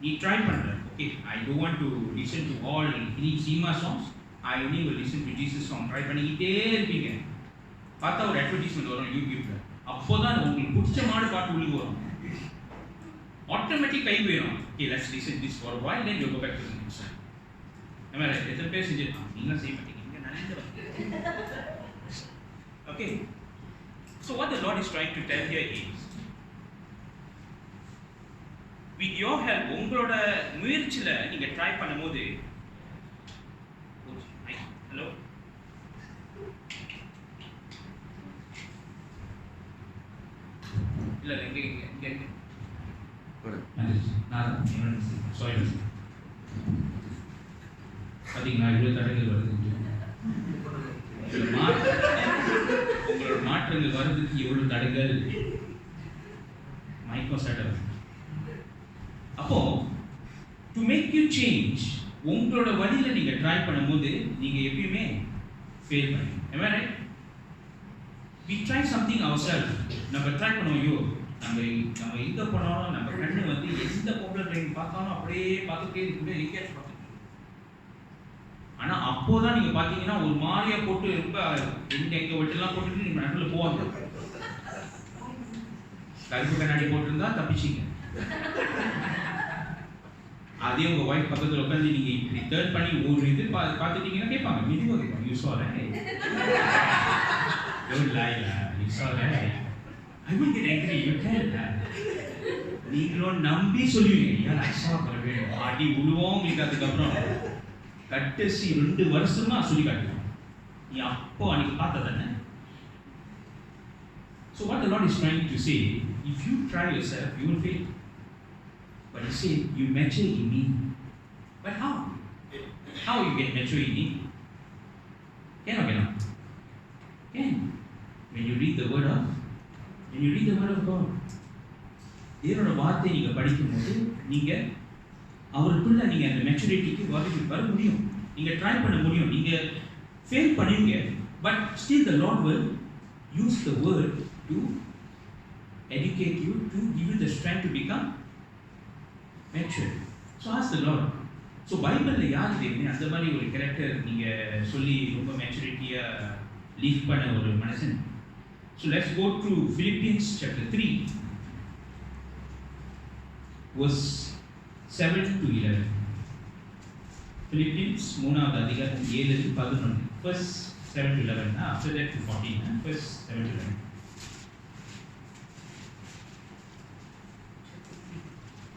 You tried to okay, I don't want to listen to all any cinema songs. I only will listen to Jesus song. Try பண்ணிக்கிட்டே இருப்பீங்க. பார்த்தா ஒரு advertisement வரும் யூடியூப்ல. அப்போதான் உங்களுக்கு பிடிச்ச மாதிரி பாட்டு உள்ள வரும். ஆட்டோமேட்டிக் கை போயிடும். Okay, let's listen this for a while, then we'll go back to the next song. Am I right? எத்தனை பேர் செஞ்சிருக்காங்க? நீங்க செய்ய மாட்டீங்க. நான் Okay. So what the Lord is trying to tell here is, with your help, உங்களோட முயற்சியில நீங்க ட்ரை பண்ணும்போது, ஹலோ இல்ல இங்க சாரி பாத்தீங்களா இவ்வளவு தடைகள் வருது. உங்களோட மாற்றங்கள் வர்றதுக்கு எவ்வளவு தடைகள் மைக்ரோ செட்டப். அப்போ டு மேக் யூ சேஞ்ச், உங்களோட வழியில நீங்க ட்ரை பண்ணும்போது நீங்க எப்பயுமே ஃபெயில் பண்ணுவீங்க. Am I right? We try something ourselves. நம்ம ட்ரை பண்ணுவோம், ஐயோ நம்ம எங்க போனாலும் நம்ம கண்ணு வந்து எந்த பொம்பளை ட்ரெயின் பார்த்தாலும் அப்படியே பார்த்துட்டே இருக்கே எங்கேயாச்சும் பார்த்துட்டு. ஆனா அப்போதான் நீங்க பாத்தீங்கன்னா ஒரு மாதிரியா போட்டு ரொம்ப எங்க வெட்டெல்லாம் போட்டுட்டு நீங்க நடுவில் போவாங்க. கருப்பு கண்ணாடி போட்டிருந்தா தப்பிச்சிங்க. அதே உங்க ஒய்ஃப் பக்கத்துல உட்காந்து நீங்க இப்படி டர்ன் பண்ணி ஒரு இது பார்த்துட்டீங்கன்னா கேட்பாங்க, மெதுவாக கேட்பாங்க, you saw that? Don't lie, you saw that? I will get angry, you tell that. நீங்களும் நம்பி சொல்லுவீங்க, யார் ஐசா பண்ணவே அடி விழுவோம். உங்களுக்கு அதுக்கப்புறம் கட்டசி 2 வருஷமா சொல்லி காட்டுவோம், நீ அப்போ அன்னைக்கு பார்த்ததானே. So what the Lord is trying to say, if you try yourself, you will fail. But He said, you mature in me. But how? How you get mature in me? Can or cannot? Can. When you read the word of God. தேவனோட வார்த்தை நீங்க படிக்கும்போது நீங்க அவருக்குள்ள நீங்க அந்த மெச்சூரிட்டிக்கு வர முடியும். நீங்க ட்ரை பண்ண முடியும். நீங்க ஃபெயில் பண்ணுவீங்க, but still the Lord will use the word to educate you, to give you the strength to become mature. So ask the Lord. So பைபிள்ல யார் தெரியுமே அந்த மாதிரி ஒரு கேரக்டர் நீங்க சொல்லி ரொம்ப மெச்சூரிட்டியா லீவ் பண்ண ஒரு மனுஷன். So let's go to Philippians chapter 3 verse 7 to 11. Philippians 3வது அதிகாரம் 7 to 11. First 7 to 11. After that to 14. First 7 to 11.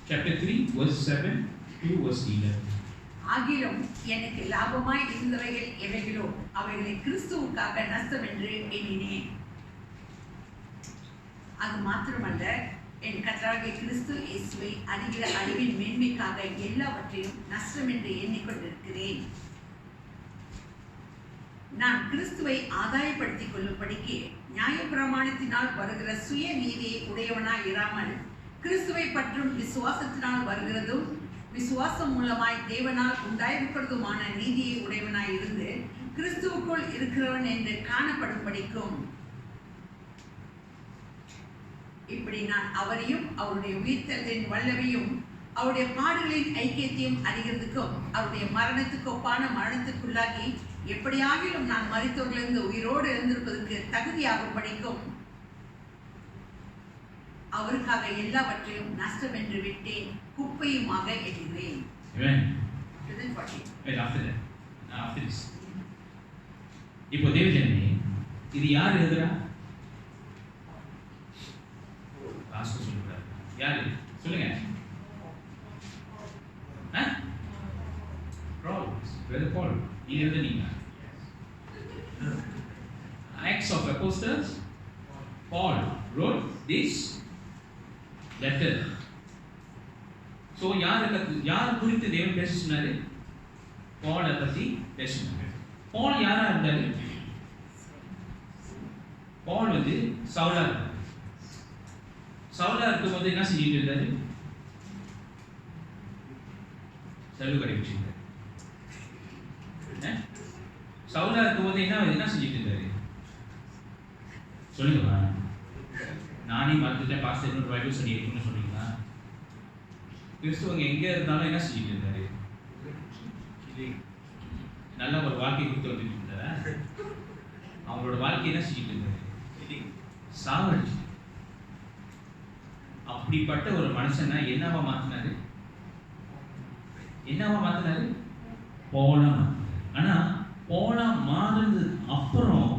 Chapter 3 verse 7 to verse 11. ஆகிலும் எனக்கு லாபமாய் இருந்தவைகள் எவைகளோ அவைகளை கிறிஸ்துவுக்காக நஷ்டம் என்று எண்ணினேன். அது மாத்திரமல்ல, என் கர்த்தராகிய கிறிஸ்து இயேசுவை அறிகிற அறிவின் மேன்மைக்காக எல்லாவற்றையும் நஷ்டம் என்று எண்ணிக்கொண்டிருக்கிறேன். நான் கிறிஸ்துவை ஆதாயப்படுத்திக் கொள்ளும்படிக்கு நியாயப்பிரமாணத்தினால் வருகிற சுய நீதியை உடையவனாய் இராமல் கிறிஸ்துவை பற்றும் விசுவாசத்தினால் வருகிறதும் விசுவாசம் மூலமாய் தேவனால் உண்டாயிருக்கிறதுமான நீதியை உடையவனாய் இருந்து கிறிஸ்துவுக்குள் இருக்கிறவன் என்று காணப்படும்படிக்கும் இப்படி நான் அவரையும் அவருடைய உயிர்த்தலின் வல்லமையும் அவருடைய பாடுகளின் ஐக்கியத்தையும் அறிகிறதுக்கும் அவருடைய மரணத்துக்கு ஒப்பான மரணத்துக்குள்ளாகி எப்படியாகிலும் நான் மரித்தோரிலிருந்து உயிரோடு எழுந்திருப்பதற்கு தகுதியாகும் படிக்கும் அவருக்காக எல்லாவற்றையும் நஷ்டம் என்று விட்டேன், குப்பையுமாக எண்ணுகிறேன். இப்போ தேவஜனமே, இது யார் எழுதுறா? பாஸ்டர் சொல்றாரு. யாரு சொல்லுங்க? Paul. நீங்க எழுதுனீங்க. Acts of Apostles. Paul wrote this letter. So யார் குறித்து தேவன் பேசினாரு? பால் பத்தி பேசினாரு. பால் யாரா இருந்தாரு? பால் வந்து சவுலா இருந்தாரு. சவுலா இருக்கும்போது என்ன செஞ்சிட்டு இருந்தாரு? செலவு கடைபிடிச்சிருந்தாரு. சவுலா இருக்கும்போது என்ன செஞ்சிட்டு இருந்தாரு? சொல்லுங்க. நானே மறந்துட்டேன். பாஸ்டர் இன்னொரு பைபிள் ஸ்டடி இருக்குன்னு சொன்னீங்களா? கிறிஸ்துவங்க எங்கே இருந்தாலும் என்ன செஞ்சுட்டு இருந்தாரு? நல்ல ஒரு வாழ்க்கை கொடுத்து வந்துட்டு இருந்தாரா? அவங்களோட வாழ்க்கை என்ன செஞ்சுட்டு இருந்தாரு? சாவடிச்சு. அப்படிப்பட்ட ஒரு மனுஷனை என்னவா மாத்தினாரு? போனா. ஆனா போனா மாறுறது அப்புறம்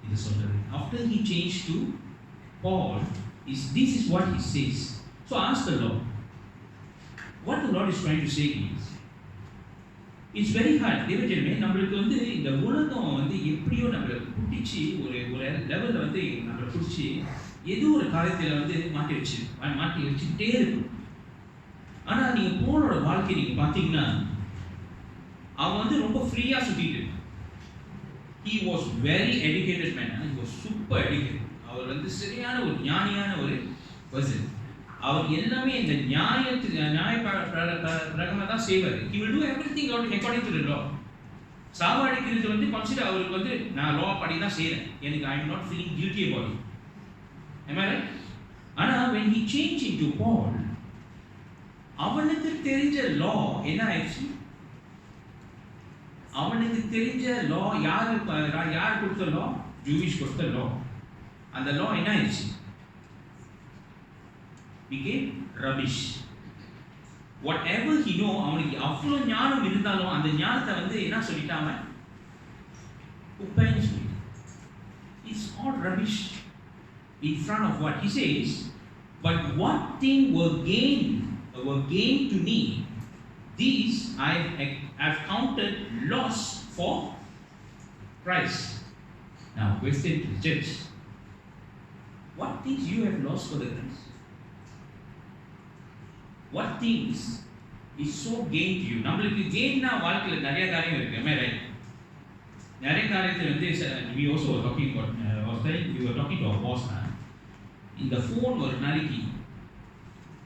இது சொல்றது. After he changed to Paul, this is what he says. So ask the Lord. What the Lord is trying to say is, it's very hard. தேவஜனமே, நம்மளுக்கு வந்து இந்த உலகம் வந்து எப்படியோ நம்மளை புட்டிச்சு ஒரு லெவலில் வந்து நம்மளை பிடிச்சி ஏதோ ஒரு காரியத்தில் வந்து மாட்டி வச்சுக்கிட்டே இருக்கும். ஆனால் நீங்கள் போனோட வாழ்க்கை நீங்கள் பார்த்தீங்கன்னா அவன் வந்து ரொம்ப ஃப்ரீயாக சுற்றிட்டு இருக்கான். He was very educated man. He was super educated. அவர் வந்து சரியான ஒரு ஞானியான ஒரு பர்சன். அவர் எல்லாமே இந்த நியாய பிரகாரமாக தான் செய்வார். He will do everything according to the law. சாவடிக்கிறது வந்து கன்சிடர் அவருக்கு வந்து நான் லா படி தான் செய்கிறேன், எனக்கு I am not feeling guilty about it. Am I right? ஆனால் when he changed into Paul, அவனுக்கு தெரிஞ்ச லா என்ன ஆயிடுச்சு? அவனுக்கு தெரிஞ்ச லா யார் கொடுத்த லா? ஜூவிஷ் கொடுத்த லா. அந்த லா என்ன ஆயிடுச்சு? became rubbish. Whatever he know, அவனுக்கு அவ்வளோ ஞானம் இருந்தாலும் அந்த ஞானத்தை வந்து என்ன சொல்லிட்டான் அவன்? குப்பைன்னு சொல்லிட்டான். It's all rubbish in front of what he says. But what thing were gained to me, these I've counted loss for Christ. Now question to the church. What things you have lost for the Christ? What things is so gain to you? நம்மளுக்கு gainனா வாழ்க்கையில் நிறைய காரியம் இருக்கு. Am I right? நிறைய காரியத்தில் வந்து we also were talking about we were talking to our boss. இந்த phone ஒரு நாளைக்கு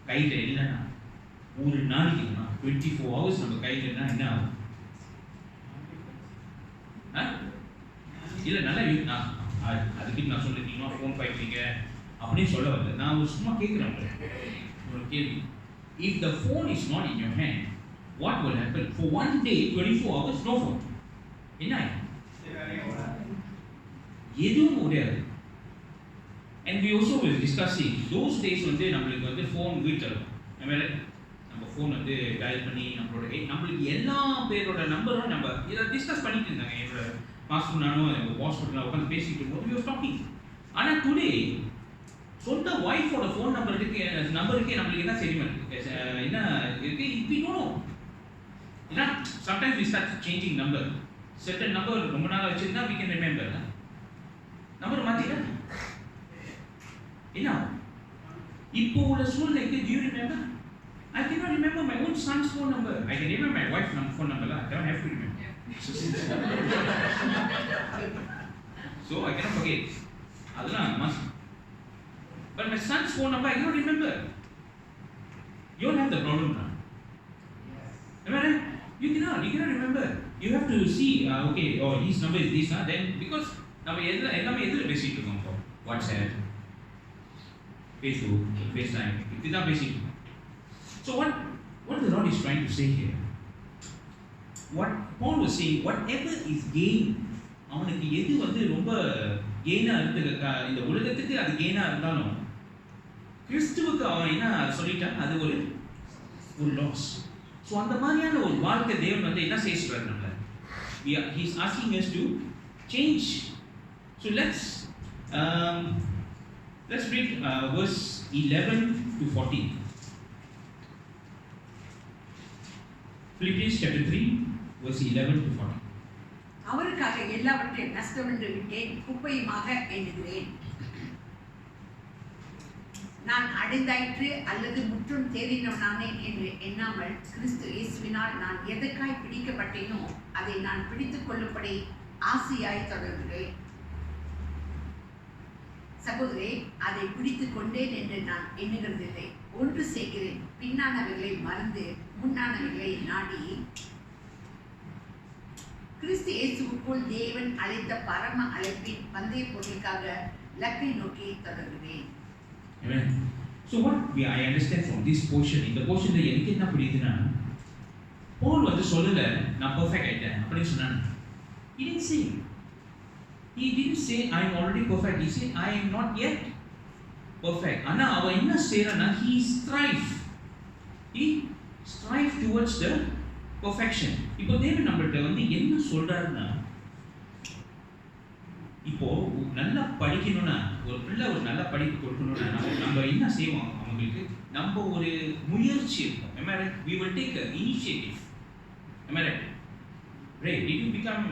கையில் இல்லைன்னா, ஒரு நாளைக்கு 24 hours நம்ம கையில் இல்லைன்னா என்ன ஆகும்? இல்லை நல்லா அதுக்கு நான் சொல்லிட்டீங்கன்னா ஃபோன் பாய்ப்பீங்க அப்படின்னு சொல்ல வரல. நான் ஒரு சும்மா கேட்குறேன் ஒரு கேள்வி. If the phone is not in your hand, what will happen? For one day, 24 hours, no phone. என்ன எதுவும் முடியாது. And we also were discussing those days வந்து நம்மளுக்கு வந்து ஃபோன் வீட்டில் நம்ம ஃபோன் வந்து டயல் பண்ணி நம்மளுக்கு எல்லா பேரோட நம்பரும் நம்ம இதை டிஸ்கஸ் பண்ணிட்டு இருந்தாங்க. என்னோட மாஸ்டர் நானும் எங்கள் ஹாஸ்பிட்டலில் உட்காந்து பேசிட்டு இருக்கும்போது we were talking. ஆனால் டுடே சொந்த ஒய்ஃபோட ஃபோன் நம்பருக்கே நம்மளுக்கு என்ன தெரியுமா என்ன இருக்கு இப்போனும் ஏன்னா sometimes we start changing number. certain number ரொம்ப நாள் வச்சிருந்தா we can remember. நம்பர் மாற்றினா என்ன இப்போ உள்ள சூழ்நிலைக்கு do you remember? I cannot remember my own son's phone number. I can remember my wife's phone number. I don't have to remember. So I cannot forget. அதெல்லாம் must. But my son's phone number I cannot remember. You don't have the problem now. Am I right? You cannot remember. You have to see, okay, oh, his number is this, then because நம்ம எல்லாமே எதில் பேசிட்டு இருக்கோம் இப்போ WhatsApp, Facebook, FaceTime, இதுதான் பேசிட்டு இருக்கோம். So what the Lord is trying to say here, what Paul was saying, whatever is gain, அவனுக்கு எது வந்து ரொம்ப கெயினா இருந்து இந்த உலகத்துக்கு அது கெயினா இருந்தாலும் கிறிஸ்துவுக்கு அவன் என்ன சொல்லிட்டான், அது ஒரு லாஸ். ஸோ அந்த மாதிரியான ஒரு வாழ்க்கை தேவன் வந்து என்ன செய்ய சொல்றாரு நம்மள? He is asking us to change. So let's read verse 11 to 14. Philippians chapter 3 verse 11 to 14. அவருக்காக எல்லாவற்றையும் நஷ்டம் என்று விட்டேன், குப்பையுமாக எண்ணுகிறேன். நான் அடைந்தாயிற்று அல்லது முற்றும் தேறினவனானேன் என்று எண்ணாமல் கிறிஸ்து இயேசுவினால் நான் எதற்காய் பிடிக்கப்பட்டேனோ அதை நான் பிடித்துக் கொள்ளும்படி ஆசையாய் தொடர்கிறேன். சகோதரே, அதை பிடித்துக் கொண்டேன் என்று நான் எண்ணுகிறதில்லை. ஒன்று செய்கிறேன், பின்னானவைகளை மறந்து முன்னானவைகளை நாடி கிறிஸ்து இயேசுவுக்குள் தேவன் அழைத்த பரம அழைப்பின் பந்தய பொருளுக்காக லக்கை நோக்கி தொடர்கிறேன். Amen. So what I understand from this portion, இந்த போர்ஷன்ல எனக்கு என்ன புரியுதுன்னா, Paul வந்து சொல்லல நான் பெர்ஃபெக்ட் ஆயிட்டேன் அப்படின்னு சொன்னான். He didn't say I am already perfect. He said I am not yet perfect. ஆனா அவன் என்ன செய்யறானா, he strive towards the perfection. இப்போ தேவன் நம்மள்ட்ட வந்து என்ன சொல்றாருன்னா, இப்போ நல்லா படிக்கணும்னா, ஒரு பிள்ளை ஒரு நல்ல படிப்பு கொடுக்கணும்னா நம்ம என்ன செய்வோம், அவங்களுக்கு நம்ம ஒரு முயற்சி இருக்கும். Am I right? We will take an initiative. Am I right? Ray, did you become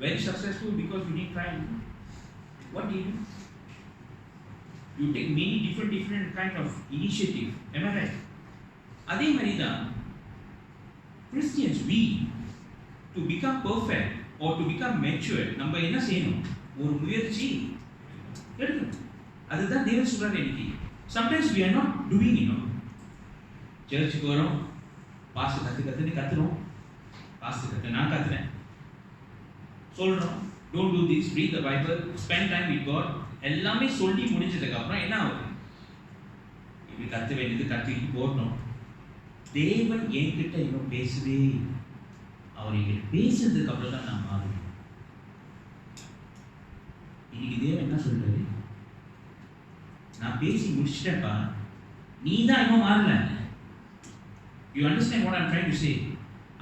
very successful because you didn't try? What did you do? You take many different kind of initiative. Am I right? அதே மாதிரி தான் Christians, we to become perfect or to become mature, நம்ம என்ன செய்யணும், ஒரு முயற்சி எடுக்கணும். அதுதான் தேவன் சொல்றாரு இன்னைக்கு. Sometimes we are not doing, சர்ச்சுக்கு வரோம், பாஸ்டர் கத்துறோம், பாஸ்டர் நான் கத்துறேன் சொல்றோம், don't do this, read the Bible, spend time with God, எல்லாமே சொல்லி முடிஞ்சதுக்கு அப்புறம் என்ன ஆகுது, இப்படி கத்த வேண்டியது கத்திட்டு போடணும். தேவன் என்கிட்ட இன்னும் பேசவே, அவர் என்கிட்ட பேசுறதுக்கு அப்புறம் தான் நான் மாறுவேன். இன்னைக்கு தேவன் என்ன சொல்றாரு, நான் பேசி முடிச்சிட்டேன்ப்பா, நீ தான் இன்னும் மாறல. You understand what I'm trying to say?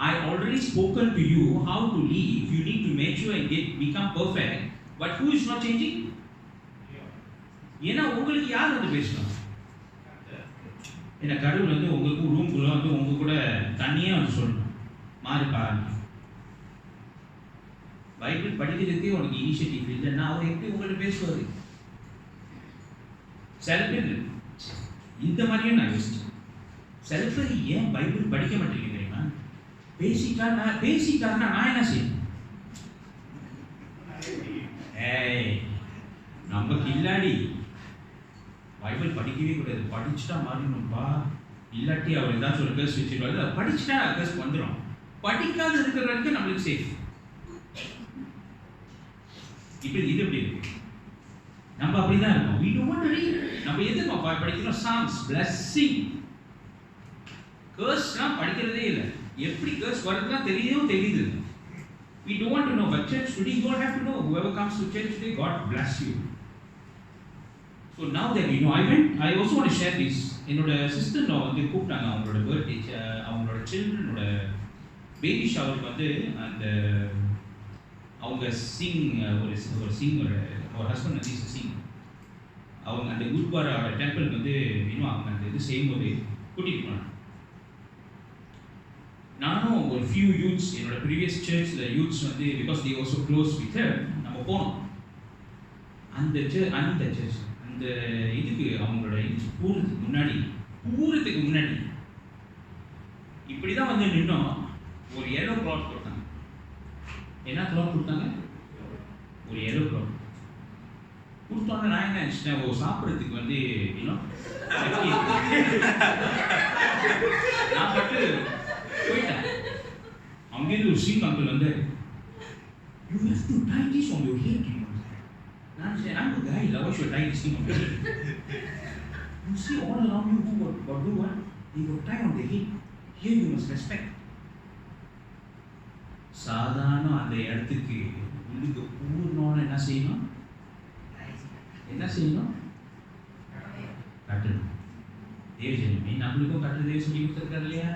I already spoken to you how to live. You need to mature and become perfect. But who is not changing? ஏன்னா உங்களுக்கு யார் வந்து பேசணும்? ஏன்னா கடவுள் வந்து உங்களுக்கு ரூம்குள்ள வந்து உங்க கூட தனியே வந்து சொல்லணும், மாறுப்பா. பைபிள் படிக்கிறதுக்கே உனக்கு இனிஷியேட்டிவ் இல்லைன்னா அவர் எப்படி உங்கள்ட்ட பேசுவார்? சில பேர் இந்த மாதிரியும் நான் யோசிச்சேன், சில பேர் ஏன் பைபிள் படிக்க மாட்டேங்க தெரியுமா? பேசிட்டாருன்னா நான் என்ன செய்யணும்? நமக்கு இல்லாடி பைபிள் படிக்கவே கூடாது, படிச்சுட்டா மாறிடணும்பா, இல்லாட்டி அவர் ஏதாச்சும் ஒரு கேஸ் வச்சுருவாரு, அதை படிச்சுட்டா கேஸ் வந்துடும். படிக்காத இருக்கிற வரைக்கும் நம்மளுக்கு சேஃப். இப்போ இது எப்படி இருக்கு? நம்ம அப்படிதான் இருக்கோம். We don't want to read. நம்ம எதுக்கு படிக்கிறோம்? Psalms, blessing. கேர்ஸ்லாம் படிக்கிறதே இல்லை. எப்படி கேர்ஸ் வருதுலாம் தெரியுது. We don't want to know, but church today you don't have to know. Whoever comes to church today, God bless you. So now that you know, I also want to share this. என்னோட sister வந்து கூப்பிட்டாங்க அவங்களோட birthday, அவங்களோட சில்ட்ரனோட baby ஷவருக்கு வந்து அந்த அவங்க சிங் ஒரு சிங்கோட அவர் husband வந்து சிங், அவங்க அந்த குருத்வாரா டெம்பிள் வந்து இன்னும் அவங்க அந்த இது செய்யும்போது கூட்டிகிட்டு போனாங்க. நானும் ஒரு ஃபியூ யூத்ஸ், என்னோட ப்ரீவியஸ் சர்ச்சில் யூத்ஸ் வந்து because they also close with her, நம்ம போனோம் அந்த சர்ச் அந்த இதுக்கு அவங்களோட இது பூரத்துக்கு முன்னாடி இப்படி தான் வந்து நின்னோம். ஒரு எல்லோ கிளாத் கொடுத்தாங்க. என்ன கிளாத் கொடுத்தாங்க? ஒரு எல்லோ கிளாத் கொடுத்தோன்னே நான் என்ன நினச்சிட்டேன், ஓ சாப்பிட்றதுக்கு வந்து இன்னும் நான் பட்டு போயிட்டேன். அங்கேருந்து ஒரு சிங் அங்கிள் வந்து, "You have to tie this on your head." நான் சொன்னேன், "I'm a guy, why should I tie this thing on my head?" You see all around you who got do what? They got tie on the head. Here you must respect. சாதாரண அந்த இடத்துக்கு உள்ளுக்கு பூர்ணம்னு என்ன செய்யணும்? என்ன செய்யணும்? கட்டணும். தேவஜனமே, நம்மளுக்கும் கட்ட தேவ சொல்லி கொடுத்துருக்காரு இல்லையா?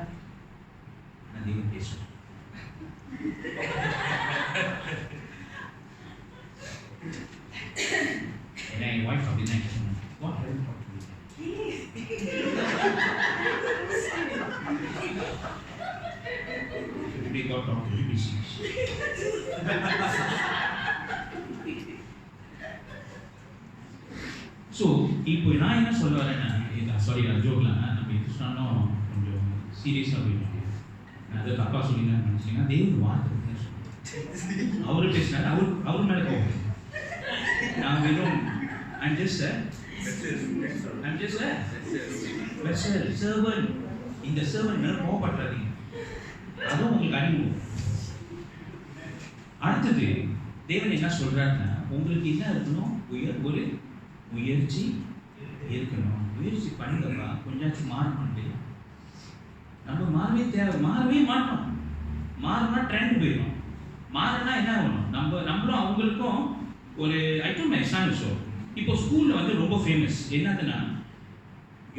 நான் தெய்வம் பேசுறேன். ஏன்னா என் ஒய்ஃப் அப்படிதான் எனக்கு சொன்னாங்க. What have you talked to me? Today God talked to you. So இப்போ நான் என்ன சொல்ல வரேன்னா, சாரி ஜோக்லாம் நம்ம இது சொன்னாலும் கொஞ்சம் சீரியஸாக போயிட்டு நான் அதை தப்பாக சொல்லிதான் நினச்சிங்கன்னா தேவன் வார்த்தை சொல்லுவேன். அவரு பேசினாரு, அவர் மேலே போகும். நான் வெறும் I'm just a servant. இந்த servant மேலே கோவப்படுறாதீங்க, அதுவும் உங்களுக்கு அனுபவம். அடுத்தது தேவன் என்ன சொல்றாருன்னா, உங்களுக்கு என்ன இருக்கணும்? ஒரு முயற்சி இருக்கணும். முயற்சி பண்ணுங்கப்பா, கொஞ்சாச்சும் மாறணும் இல்லையா? நம்ம மாறவே மாட்டோம். மாறினா ட்ரெண்ட் போயிடும். மாறினா என்ன ஆகணும்? நம்மளும் அவங்களுக்கும் ஒரு ஐட்டம் எக்ஸாம்பிள் ஷோ. இப்போ ஸ்கூலில் வந்து ரொம்ப ஃபேமஸ் என்னதுன்னா,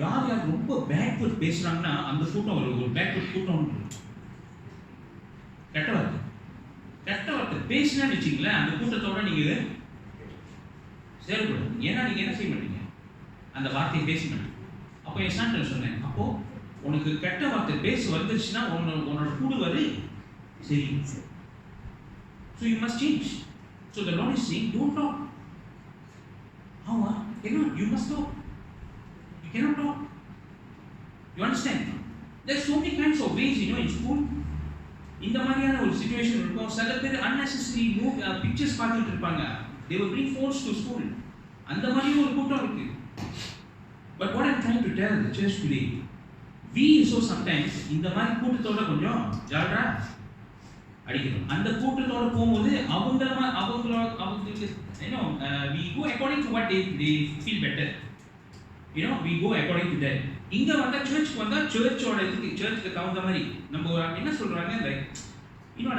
யார் ரொம்ப பேக்வர்ட் பேசுகிறாங்கன்னா அந்த கூட்டம் ஒரு பேக்வர்ட் கூட்டம். கெட்ட வார்த்தை பேசினான்னு வச்சிங்களேன், அந்த கூட்டத்தோட நீங்கள் செயல்படும். ஏன்னா நீங்கள் என்ன செய்ய மாட்டீங்க? அந்த வார்த்தையை பேச மாட்டீங்க. அப்போ என் சான்றிதழ் சொன்னேன், அப்போது உனக்கு கெட்ட வார்த்தை பேச வந்துருச்சுன்னா உன்னோட கூடுவது சரி. So you must change. So the Lord is saying, don't talk. How? You must talk. You cannot talk. You understand? There's so many kinds of ways, in school. இந்த மாதிரியான ஒரு சிச்சுவேஷன் இருக்கும். சில பேர் unnecessary pictures பார்த்துட்டு இருப்பாங்க. They will bring phones to school. அந்த மாதிரி ஒரு கூட்டம் இருக்கு. But what I'm trying to tell the church today, we so sometimes இந்த மாதிரி கூட்டத்தோட கொஞ்சம் ஜாலரா அடிக்கணும். அந்த கூட்டத்தோட போகும்போது அவங்களுக்கு we go according to what they feel better. We go according to that. இங்க வந்தா சர்ச்சுக்கு வந்தா சர்ச்சுக்கு தகுந்த மாதிரி நம்ம என்ன சொல்றாங்க, லைக்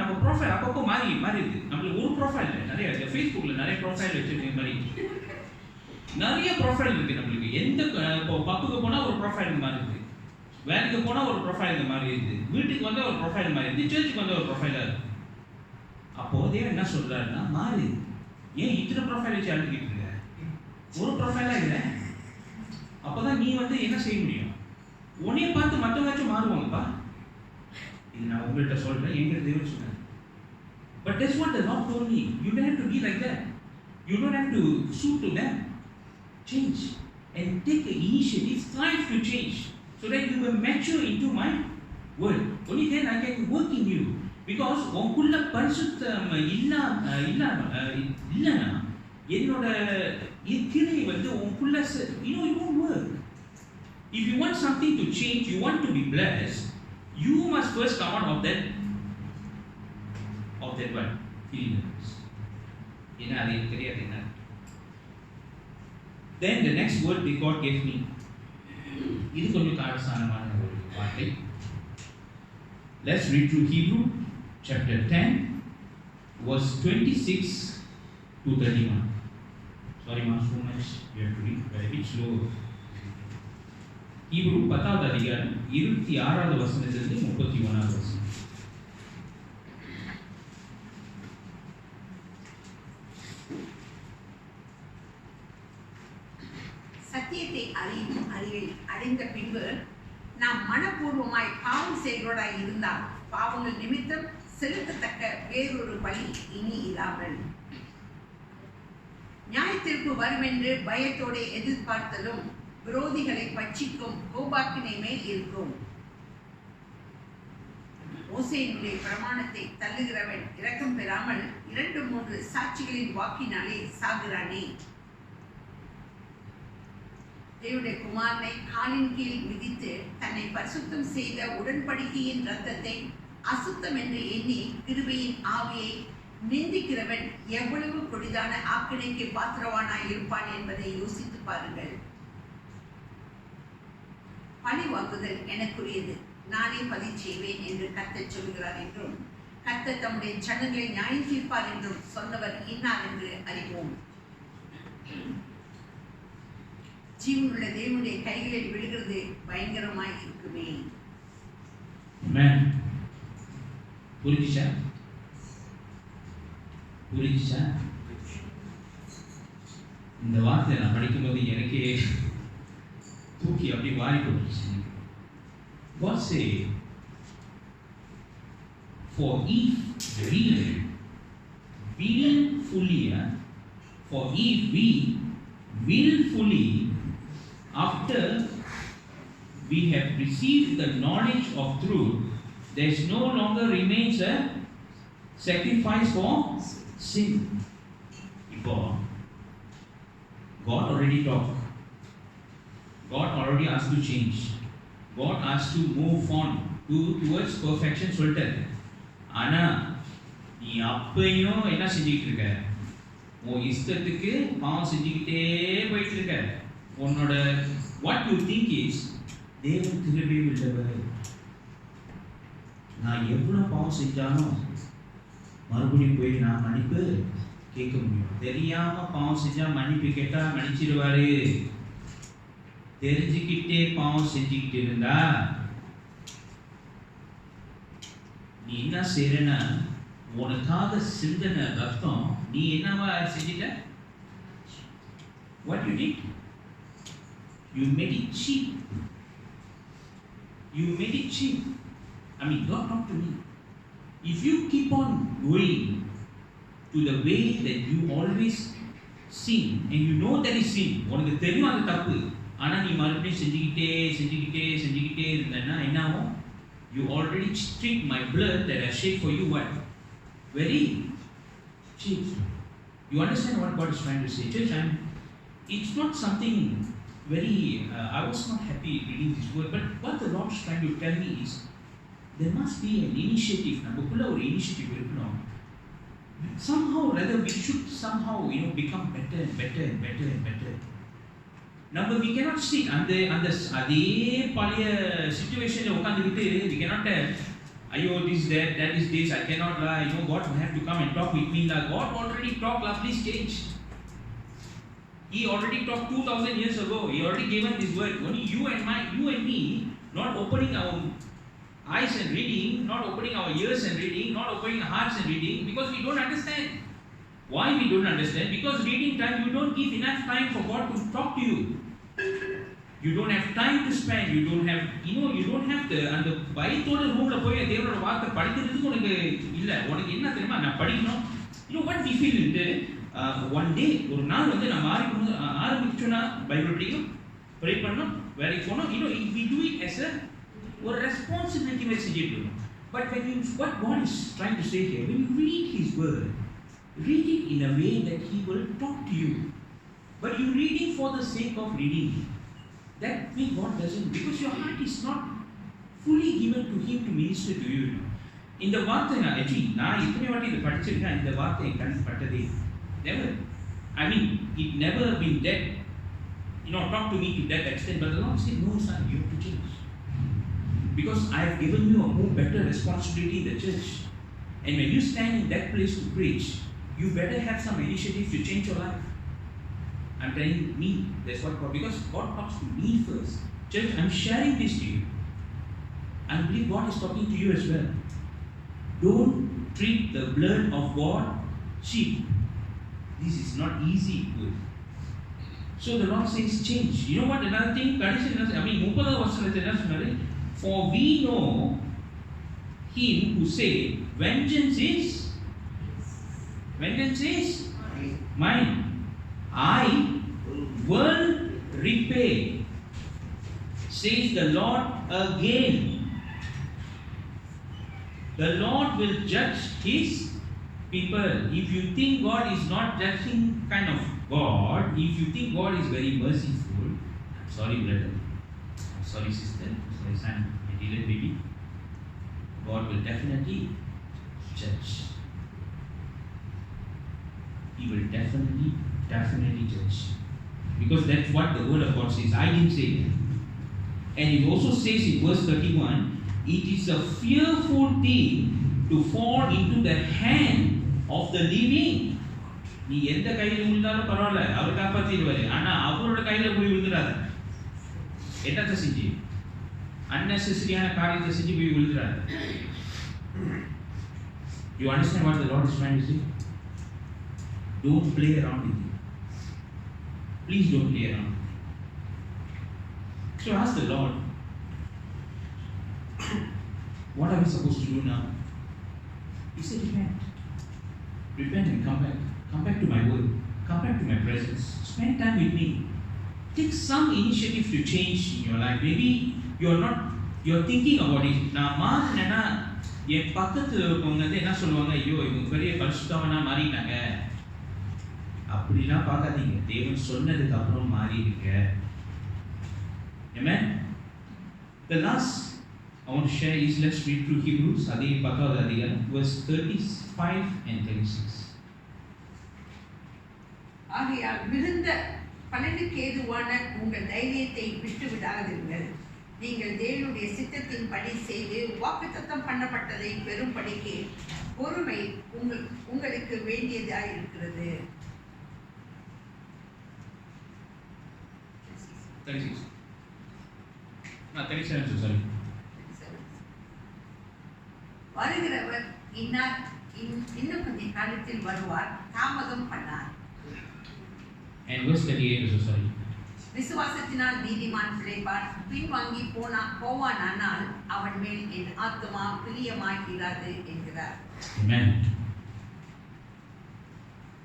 நம்ம ப்ரொஃபைல் அப்பப்போ மாறி இருக்கு. நம்மளுக்கு ஒரு ப்ரொஃபைல் இல்லை, நிறைய ஃபேஸ்புக்ல நிறைய ப்ரொஃபைல் வச்சிருக்க மாதிரி நிறைய ப்ரொஃபைல் இருக்கு நம்மளுக்கு. எந்த பப்புக்கு போனா ஒரு ப்ரொஃபைல் மாதிரி இருக்கு, வேலைக்கு போனா ஒரு ப்ரொஃபைல் மாதிரி இருக்கு, வீட்டுக்கு வந்தா ஒரு ப்ரொஃபைல் மாதிரி இருக்கு, சர்ச்சுக்கு வந்தா ஒரு ப்ரொஃபைலா இருக்கு. அப்போ தேவன் என்ன சொல்றாருன்னா, மாறி ஏன் இத்தனை ப்ரொஃபைல் வச்சு அழுத்திக்கிட்டு இருக்க? ஒரு ப்ரொஃபைலா இல்லை. அப்போதான் நீ என்ன செய்ய முடியும்? உன்னைய பார்த்து மற்றவங்களாச்சும் மாறுவாங்கப்பா. இது நான் உங்கள்கிட்ட சொல்றேன், எங்க தேவன் சொன்னார். But that's what the Lord told me. You don't have to be like that. You don't have to suit to them. Change and take an initiative, strive to change, so that you will mature into my word. Only then I can work in you. Because உங்களுக்குள்ள பரிசுத்தம் இல்லைன்னா என்னோட கிரியை உங்களுக்குள்ள it won't work. If you want something to change, you want to be blessed, you must first come out of that one feelings. Then the next word that God gave me, இது கொஞ்சம் காரசானமான ஒரு வார்த்தை. Let's read through Hebrew chapter 10 verse 26 to 31. Sorry ma, so much you have to read, but a bit slow. Hebrew 10வது அதிகாரம் 26வது வசனத்திலிருந்து 31வது வசனம். சத்தியத்தை அறிவில் அடைந்த பின்பு நாம் மனப்பூர்வமாய் பாவம் செய்கிறோடாய் இருந்தால் பாவங்கள் நிமித்தம் செலுத்தத்தக்க வேறொரு பலி இனி இல்லாமல் நியாயத்திற்கு வரும் என்று பயத்தோடு எதிர்பார்த்தலும் விரோதிகளை பட்சிக்கும் கோபாக்கினை மேல் இருக்கும். மோசேயினுடைய பிரமாணத்தை தள்ளுகிறவன் இரக்கம் பெறாமல் 2-3 சாட்சிகளின் வாக்கினாலே சாகுறானே. தேவனுடைய குமாரனை காலின் கீழ் மிதித்து தன்னை பரிசுத்தம் செய்த உடன்படிக்கையின் இரத்தத்தை அசுத்தம் என்று எண்ணி கிருபையின் ஆவியை நிந்திக்கிறவன் எவ்வளவு கொடிதான ஆக்கினைக்கு பாத்திரவானாய் இருப்பான் என்பதை யோசித்து பாருங்கள். பழி வாக்குதல் எனக்குரியது, நானே பதில் செய்வேன் என்று கர்த்தர் சொல்கிறார் என்றும், கர்த்தர் தம்முடைய ஜனங்களை நியாயம் தீர்ப்பார் என்றும் சொன்னவர் இன்னார் என்று அறிவோம். ஜீவனுள்ள தேவனுடைய கைகளில் விழுகிறது பயங்கரமாய் இருக்குமே. புரிஞ்சுச்சா? இந்த வார்த்தை நான் படிக்கும்போது எனக்கே தூக்கி அப்படி வாரி போட்டுச்சு. God say, for if we willfully, for if we willfully, after we have received the knowledge of truth, there no longer remains a sacrifice for sin. இப்போ God already talked. God already asked to change. God asked to move on towards perfection சொல்லிட்டாரு. ஆனா நீ அப்பையும் என்ன செஞ்சுக்கிட்டு இருக்க? உன் இஷ்டத்துக்கு பாவம் செஞ்சுக்கிட்டே போயிட்டு இருக்க. உன்னோட what you think is தேவன் கிருபை உள்ளவர். நான் எவ்வளவு பாவம் செஞ்சாலும் மறுபடியும் போய் நான் மன்னிப்பு கேட்க முடியும். தெரியாம பாவம் செஞ்சா மன்னிப்பு கேட்டா மன்னிச்சிடுவாரு. தெரிஞ்சுக்கிட்டே பாவம் செஞ்சுக்கிட்டு இருந்தா நீ என்ன செய்யறனா, உனக்காக சிந்தன ரத்தம் நீ என்னவா செஞ்சிட்ட? What you did? You made it cheap. You made it cheap. I mean, God talk to me. If you keep on going to the way that you always sin and you know that is sin, உனக்கு தெரியும் அது தப்பு, ஆனா நீ மறுபடியும் செஞ்சுக்கிட்டே இருந்தேன்னா என்ன ஆகும்? You already treat my blood that I shed for you what? Very cheap. You understand what God is trying to say? Church, it's not something very, I was not happy reading this word, but what the Lord is trying to tell me is, there must be an initiative. நமக்குள்ள ஒரு initiative இருக்கணும். Somehow rather we should somehow become better and better. நம்ம we cannot sit அந்த அதே பழைய சிச்சுவேஷன்ல உட்கார்ந்துக்கிட்டு we cannot tell ஐயோ this that is this I cannot lie, God will have to come and talk with me. God already talked, please change. He already talked 2000 years ago. He already given this word. Only you and me not opening our eyes and reading, not opening our ears and reading, not opening our hearts and reading, because we don't understand. Why we don't understand? Because reading time, you don't give enough time for God to talk to you. You don't have time to spend. You don't have the அந்த பயத்தோட ரூம்ல போய் தேவனோட வார்த்தை படிக்கிறதுக்கு உனக்கு இல்ல. உனக்கு என்ன தெரியுமா, நான் படிக்கணும். what we feel இந்த one day ஒரு நாள் வந்து நம்ம ஆரம்பிச்சோம்னா பைபிள் படிக்கணும், ப்ரே பண்ணணும், வேலைக்கு போகணும். we do it as a ஒரு ரெஸ்பான்சிபிலிட்டி மாதிரி செஞ்சுட்டு இருக்கோம். But what God is trying to say here, when you read His word, read it in a way that He will talk to you. But you read it for the sake of reading. That way God doesn't, because your heart is not fully given to Him to minister to you. இந்த வார்த்தை நான் இத்தனை வாட்டி இதை படிச்சிருக்கேன். இந்த வார்த்தை கண் பட்டதே never. I mean, it never been that talk to me to that extent. But the Lord said, no son, you have to change. Because I have given you a more better responsibility in the church. And when you stand in that place to preach, you better have some initiative to change your life. I'm telling me, that's what God, because God talks to me first. Church, I'm sharing this to you. I believe God is talking to you as well. Don't treat the blood of God cheap. This is not easy good. So the Lord says change. You know what another thing? 30th வசனத்துல என்ன சொன்னாரு? For we know Him who say, vengeance is mine. I will repay, says the Lord again. The Lord will judge His people. If you think God is not judging kind of God, if you think God is very merciful, I'm sorry brother, I'm sorry sister, sorry son, my dear baby, God will definitely judge. He will definitely judge. Because that's what the word of God says. I didn't say it. And it also says in verse 31, it is a fearful thing to fall into the hand of the living. நீ எந்த கையில் விழுந்தாலும் பரவாயில்ல, அவர் காப்பாற்றிடுவாரு. ஆனா அவரோட கையில போய் விழுந்துடாது. என்னத்தை செஞ்சு அன்னெசரியான காரியத்தை செஞ்சு போய் விழுந்துடாது. You understand what the Lord is trying to say? Don't play around with it. Please don't play around. So ask the Lord, what are we supposed to do now? He said, repent. Repent and come back. Come back to my word. Come back to my presence. Spend time with me. Take some initiative to change in your life. Maybe you're thinking about it. நான் மாறினேன்னா என் பக்கத்தில் இருக்கவங்க வந்து என்ன சொல்லுவாங்க, ஐயோ இவங்க பெரிய பரிசுத்தவனா மாறிட்டாங்க. அப்படிலாம் பார்க்காதீங்க. தேவன் சொன்னதுக்கு அப்புறம் மாறிடுங்க. Amen. The last I want to share is, let's read through Hebrews, அதே 10வது அதிகாரம், verse 35 and 36. ஆகையால் மிகுந்த பலனுக்கு ஏதுவான உங்கள் தைரியத்தை விட்டு விடாதீர்கள். நீங்கள் தேவனுடைய சித்தத்தின் படி செய்து வாக்குத்தத்தம் பண்ணப்பட்டதை பெறும்படிக்கு பொறுமை உங்களுக்கு வேண்டியதாய் இருக்கிறது. 36. 37, sorry. வருகிறவர் இன்னும் கொஞ்ச காலத்தில் வருவார், தாமதம் பண்ணார். And verse 38, sorry. விசுவாசத்தினால் நீதிமான் பிழைப்பான், பின்வாங்கி போவானானால் அவன் மேல் என் ஆத்துமா பிரியமாகிறது என்கிறார். Amen.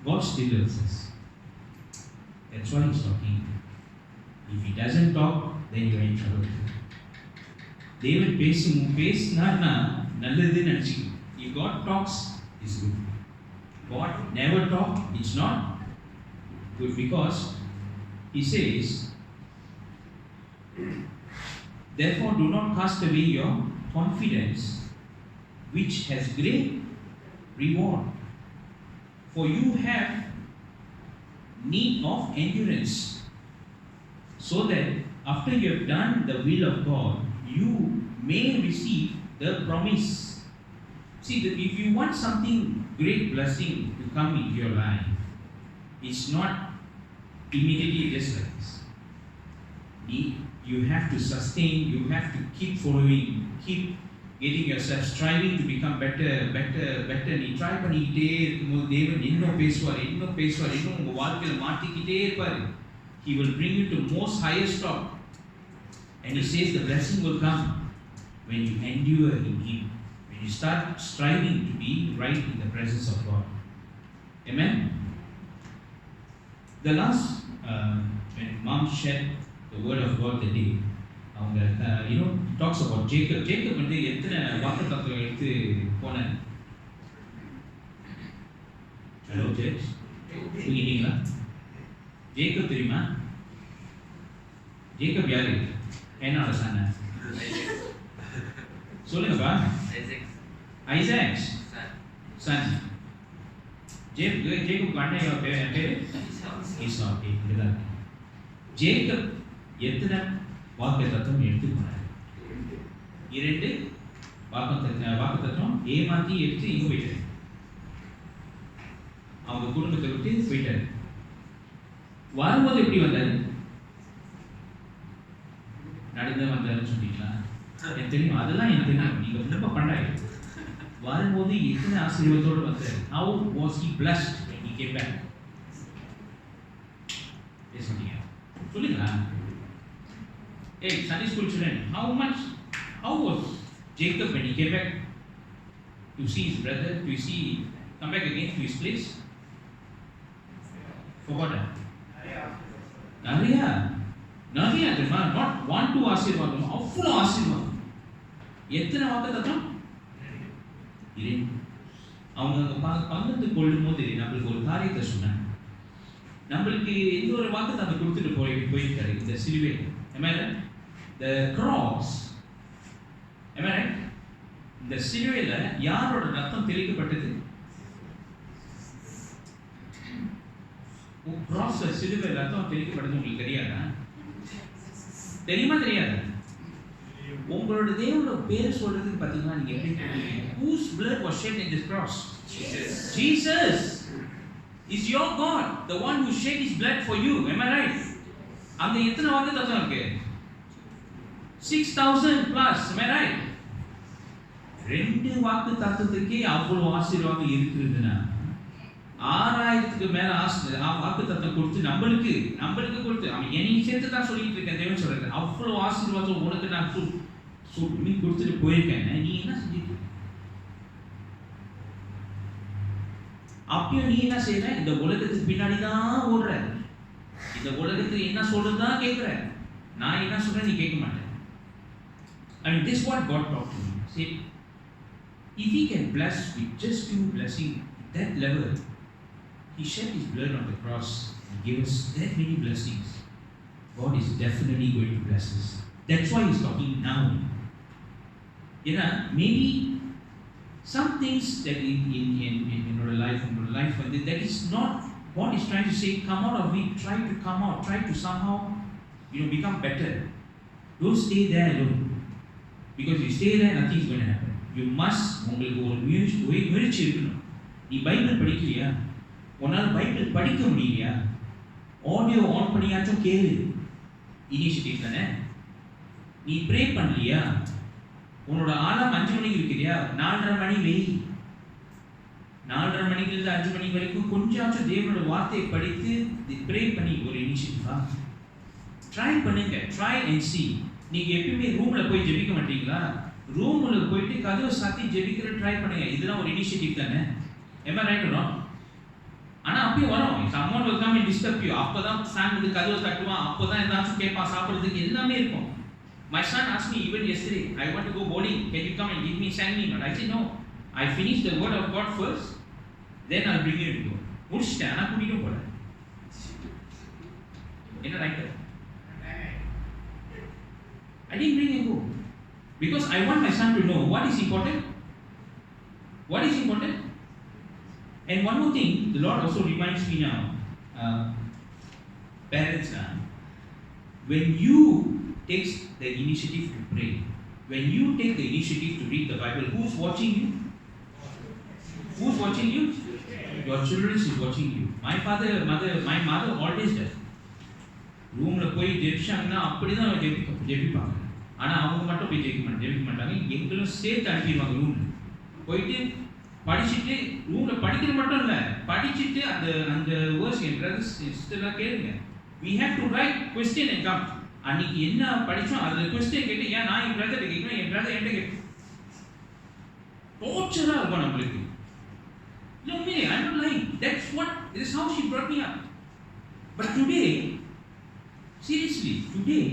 God still loves us. That's why He's talking. If He doesn't talk, then you're in trouble. தேவன் பேசினார்னா நல்லதுன்னு நினைச்சுக்கணும். If God talks, it's good. God never talk, it's not good, because He says, therefore do not cast away your confidence, which has great reward. For you have need of endurance, so that after you have done the will of God, you may receive the promise. See, if you want something great blessing to come into your life, it's not immediately just like this. You have to sustain, you have to keep following, keep getting yourself striving to become better. நீ try பண்ணிக்கிட்டே இருக்கும்போது தேவன் இன்னும் பேசுவார், இன்னும் உங்கள் வாழ்க்கையில் மாற்றிக்கிட்டே இருப்பார். He will bring you to most highest top. And He says the blessing will come when you endure in Him, when you start striving to be right in the presence of God. Amen. The last, when Mom shared the word of God today, talks about Jacob. Jacob வந்து எத்தனை வாக்குத்தத்தம் எடுத்து போனார்? Hello ஜெர்ஜ், தூங்கிட்டீங்களா? Jacob தெரியுமா? Jacob யாரு? என்னோட Sun. சொல்லுங்கப்பா. Isaacs Sun. Jacob அண்ணன் பேரு ஈசா. இப்படிதான். ஜேக்கப் எத்தனை வாக்குத்தத்தம் எடுத்து போனார்? 2 வாக்குத்தத்தம் ஏமாத்தி எடுத்து இங்க போயிட்டாரு. அவங்க குடும்பத்தை விட்டு போயிட்டாரு. வரும்போது எப்படி வந்தாரு? நடந்து வந்தாருன்னு சொன்னீங்களா? எனக்கு தெரியும், அதெல்லாம் எனக்கு தெரியும். நீங்க ரொம்ப பண்டாய். வரும்போது எத்தனை ஆசீர்வாதத்தோடு வந்தாரு? How was he blessed when he came back? பேசுறீங்க சொல்லுங்களா? Hey, Sunday school children, how was Jacob when he came back to see his brother, come back again to his place? Forgotten. நிறையா தெரியுமா? நாட் 1-2 ஆசீர்வாதம், அவ்வளோ ஆசீர்வாதம். எத்தனை வாக்குத்தத்தம்? 2. அவங்க பங்கத்து கொள்ளும் போது நம்மளுக்கு ஒரு காரியத்தை சொன்னாங்க. நம்மளுக்கு எந்த ஒரு வாக்குத்தத்தம் கொடுத்துட்டு போயிருக்காரு இந்த சிலுவை. Am I right? The cross. Am I right? இந்த சிலுவையில யாரோட ரத்தம் தெளிக்கப்பட்டது? கிராஸ்ல சிலுவை ரத்தம் தெளிக்கப்பட்டது உங்களுக்கு தெரியாதா? தெரியுமா தெரியாதா? உங்களோட தேவனோட பேர் சொல்றதுக்கு பாத்தீங்கன்னா நீங்க எப்படி தெரியுங்க? Whose blood was shed in this cross? Jesus is your God, the one who shed his blood for you. Am I right? அங்க எத்தனை வாக்கு தத்தம் இருக்கு? 6,000 plus. Am I right? ரெண்டு வாக்கு தத்தத்துக்கே அவ்வளவு ஆசீர்வாதம் இருக்குதுன்னா 6,000க்கு மேல வாக்கு தத்தம் கொடுத்து நம்மளுக்கு கொடுத்து அவன் என்னையும் சேர்த்து தான் சொல்லிட்டு இருக்கேன். தேவன் சொல்றாரு அவ்வளவு ஆசீர்வாதம் உனக்கு நான் நீ கொடுத்துட்டு போயிருக்கேன். நீ என்ன செஞ்சிட்டு அப்பயும் நீ என்ன செய்யற? இந்த உலகத்துக்கு பின்னாடி தான் ஓடுற. இந்த உலகத்துக்கு என்ன சொல்றதுதான் கேட்கிற. நான் என்ன சொல்றேன் நீ கேட்க மாட்டேன். I mean, this is what God talked to me. See, if He can bless with just few blessing that level, He shed His blood on the cross and gave us that many blessings. God is definitely going to bless us. That's why He's talking now. You know, maybe some things that in our life, that is not what He's trying to say. Come out of it. Try to come out. Try to somehow, become better. Don't stay there alone. Because you stay there, nothing is going to happen. You must, உங்களுக்கு ஒரு முயற்சி இருக்கணும். நீ Bible படிக்கலையா? உன்னால் Bible படிக்க முடியலையா? Audio on பண்ணியாச்சும் கேளு. Initiative தானே. நீ ப்ரே பண்ணலையா? உன்னோட ஆலாம் 5 மணிக்கு இருக்கிறியா? 4:30 மணி வெய். 4:30 மணிலேருந்து 5 மணி வரைக்கும் கொஞ்சமாச்சும் தேவனோட வார்த்தையை படித்து ப்ரே பண்ணி ஒரு இனிஷியேட்டிவா ட்ரை பண்ணுங்க. Try and see. நீங்க எப்பவுமே ரூம்ல போய் ஜெபிக்க மாட்டீங்களா? ரூம்ல போயிட்டு கதவை சாத்தி ஜெபிக்கிற ட்ரை பண்ணுங்க. இதெல்லாம் ஒரு இனிஷியேட்டிவ் தானே. Am I right or wrong? ஆனா அப்பயும் வரும். someone will come and disturb you. அப்பதான் சாங் வந்து கதவை தட்டுவான். அப்பதான் ஏதாச்சும் கேட்பான் சாப்பிடுறதுக்கு எல்லாமே இருக்கும். My son asked me even yesterday, I want to go bowling. Can you come and give me send me? I said no. I finish the word of God first, then I'll bring you to go. முடிச்சிட்டேன். ஆனா கூட்டிட்டும் போல. என்ன right? I didn't bring him go because I want my son to know what is important. What is important? And one more thing, the Lord also reminds me now, parents, when you take the initiative to pray, when you take the initiative to read the Bible, who's watching you? Who's watching you? Your children is watching you. My mother always does. ரூம்ல போய் ஜெபிச்சாங்கன்னா அப்படிதான் ஜெபிப்பாங்க. ஆனா அவங்க மட்டும் போய் ஜெபிக்க மாட்டாங்க. எங்களும் சேர்த்து அனுப்பிடுவாங்க ரூம்ல போயிட்டு படிச்சுட்டு. ரூம்ல படிக்கிறது மட்டும் இல்ல, படிச்சுட்டு அந்த வேர்ஸ் என் பிரதர்ஸ் சிஸ்டர்லாம் கேளுங்க. we have to write question and come. அன்னைக்கு என்ன படிச்சோம் அதுல கொஸ்டின் கேட்டு ஏன் நான் என் பிரதர் கேட்கணும், என் பிரதர் என்கிட்ட கேட்கணும். டோர்ச்சரா இருக்கும் நம்மளுக்கு. No me, I'm not lying. That's what, this is how she brought me up. But today, seriously, today,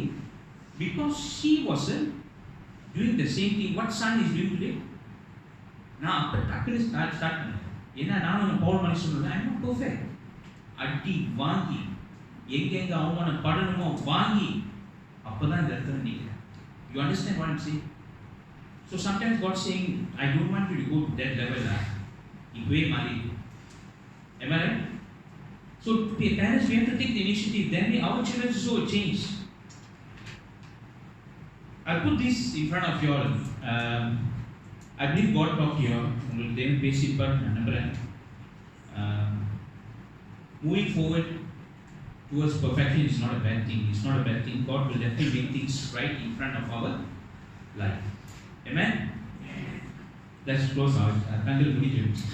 because she wasn't doing the same thing what son is doing today, நான் அப்போ டக்குனு start பண்ணேன். ஏன்னா நானும் பவுல் மாதிரி சொன்னேன், I not perfect. அடி வாங்கி எங்கெங்க அவமானம் படணுமோ வாங்கி அப்போதான் இந்த இடத்துல நிற்கிறேன். You understand what I'm saying? So sometimes God saying I don't want you to go to that level. இப்போவே மாறி. Am I right? So parents, we have to take the initiative. Then our children show a change. I put this in front of you all. I believe God talked to you all. உங்களுக்கு தேவன் பேசியிருப்பார் நான் நம்புறேன். Moving forward towards perfection is not a bad thing. It's not a bad thing. God will definitely make things right in front of our life. Amen? Let's close out. Kandil முடிஞ்சிருச்சு.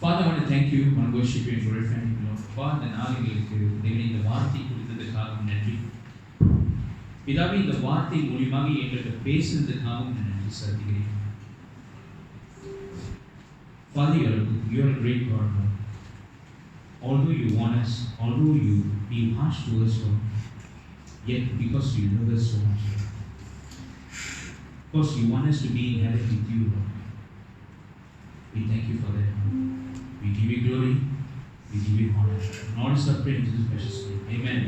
Father, I want to thank you. I want to worship you and glorify you, Lord. Father, இந்த நாள் எங்களுக்கு தேவனே இந்த வார்த்தை கொடுத்ததுக்காக நன்றி. பிதாவே, இந்த வார்த்தை மூலமாக எங்களுக்கு பேசுனதுக்காக நன்றி செலுத்துகிறேன். Father, you are a great God, Lord. Although you want us, although you be harsh to us, Lord, yet because you love us so much, Lord. Because you want us to be in heaven with you, Lord. We thank you for that, Lord. We give you glory, we give you honor. And all is our praise in Jesus' precious name. Amen.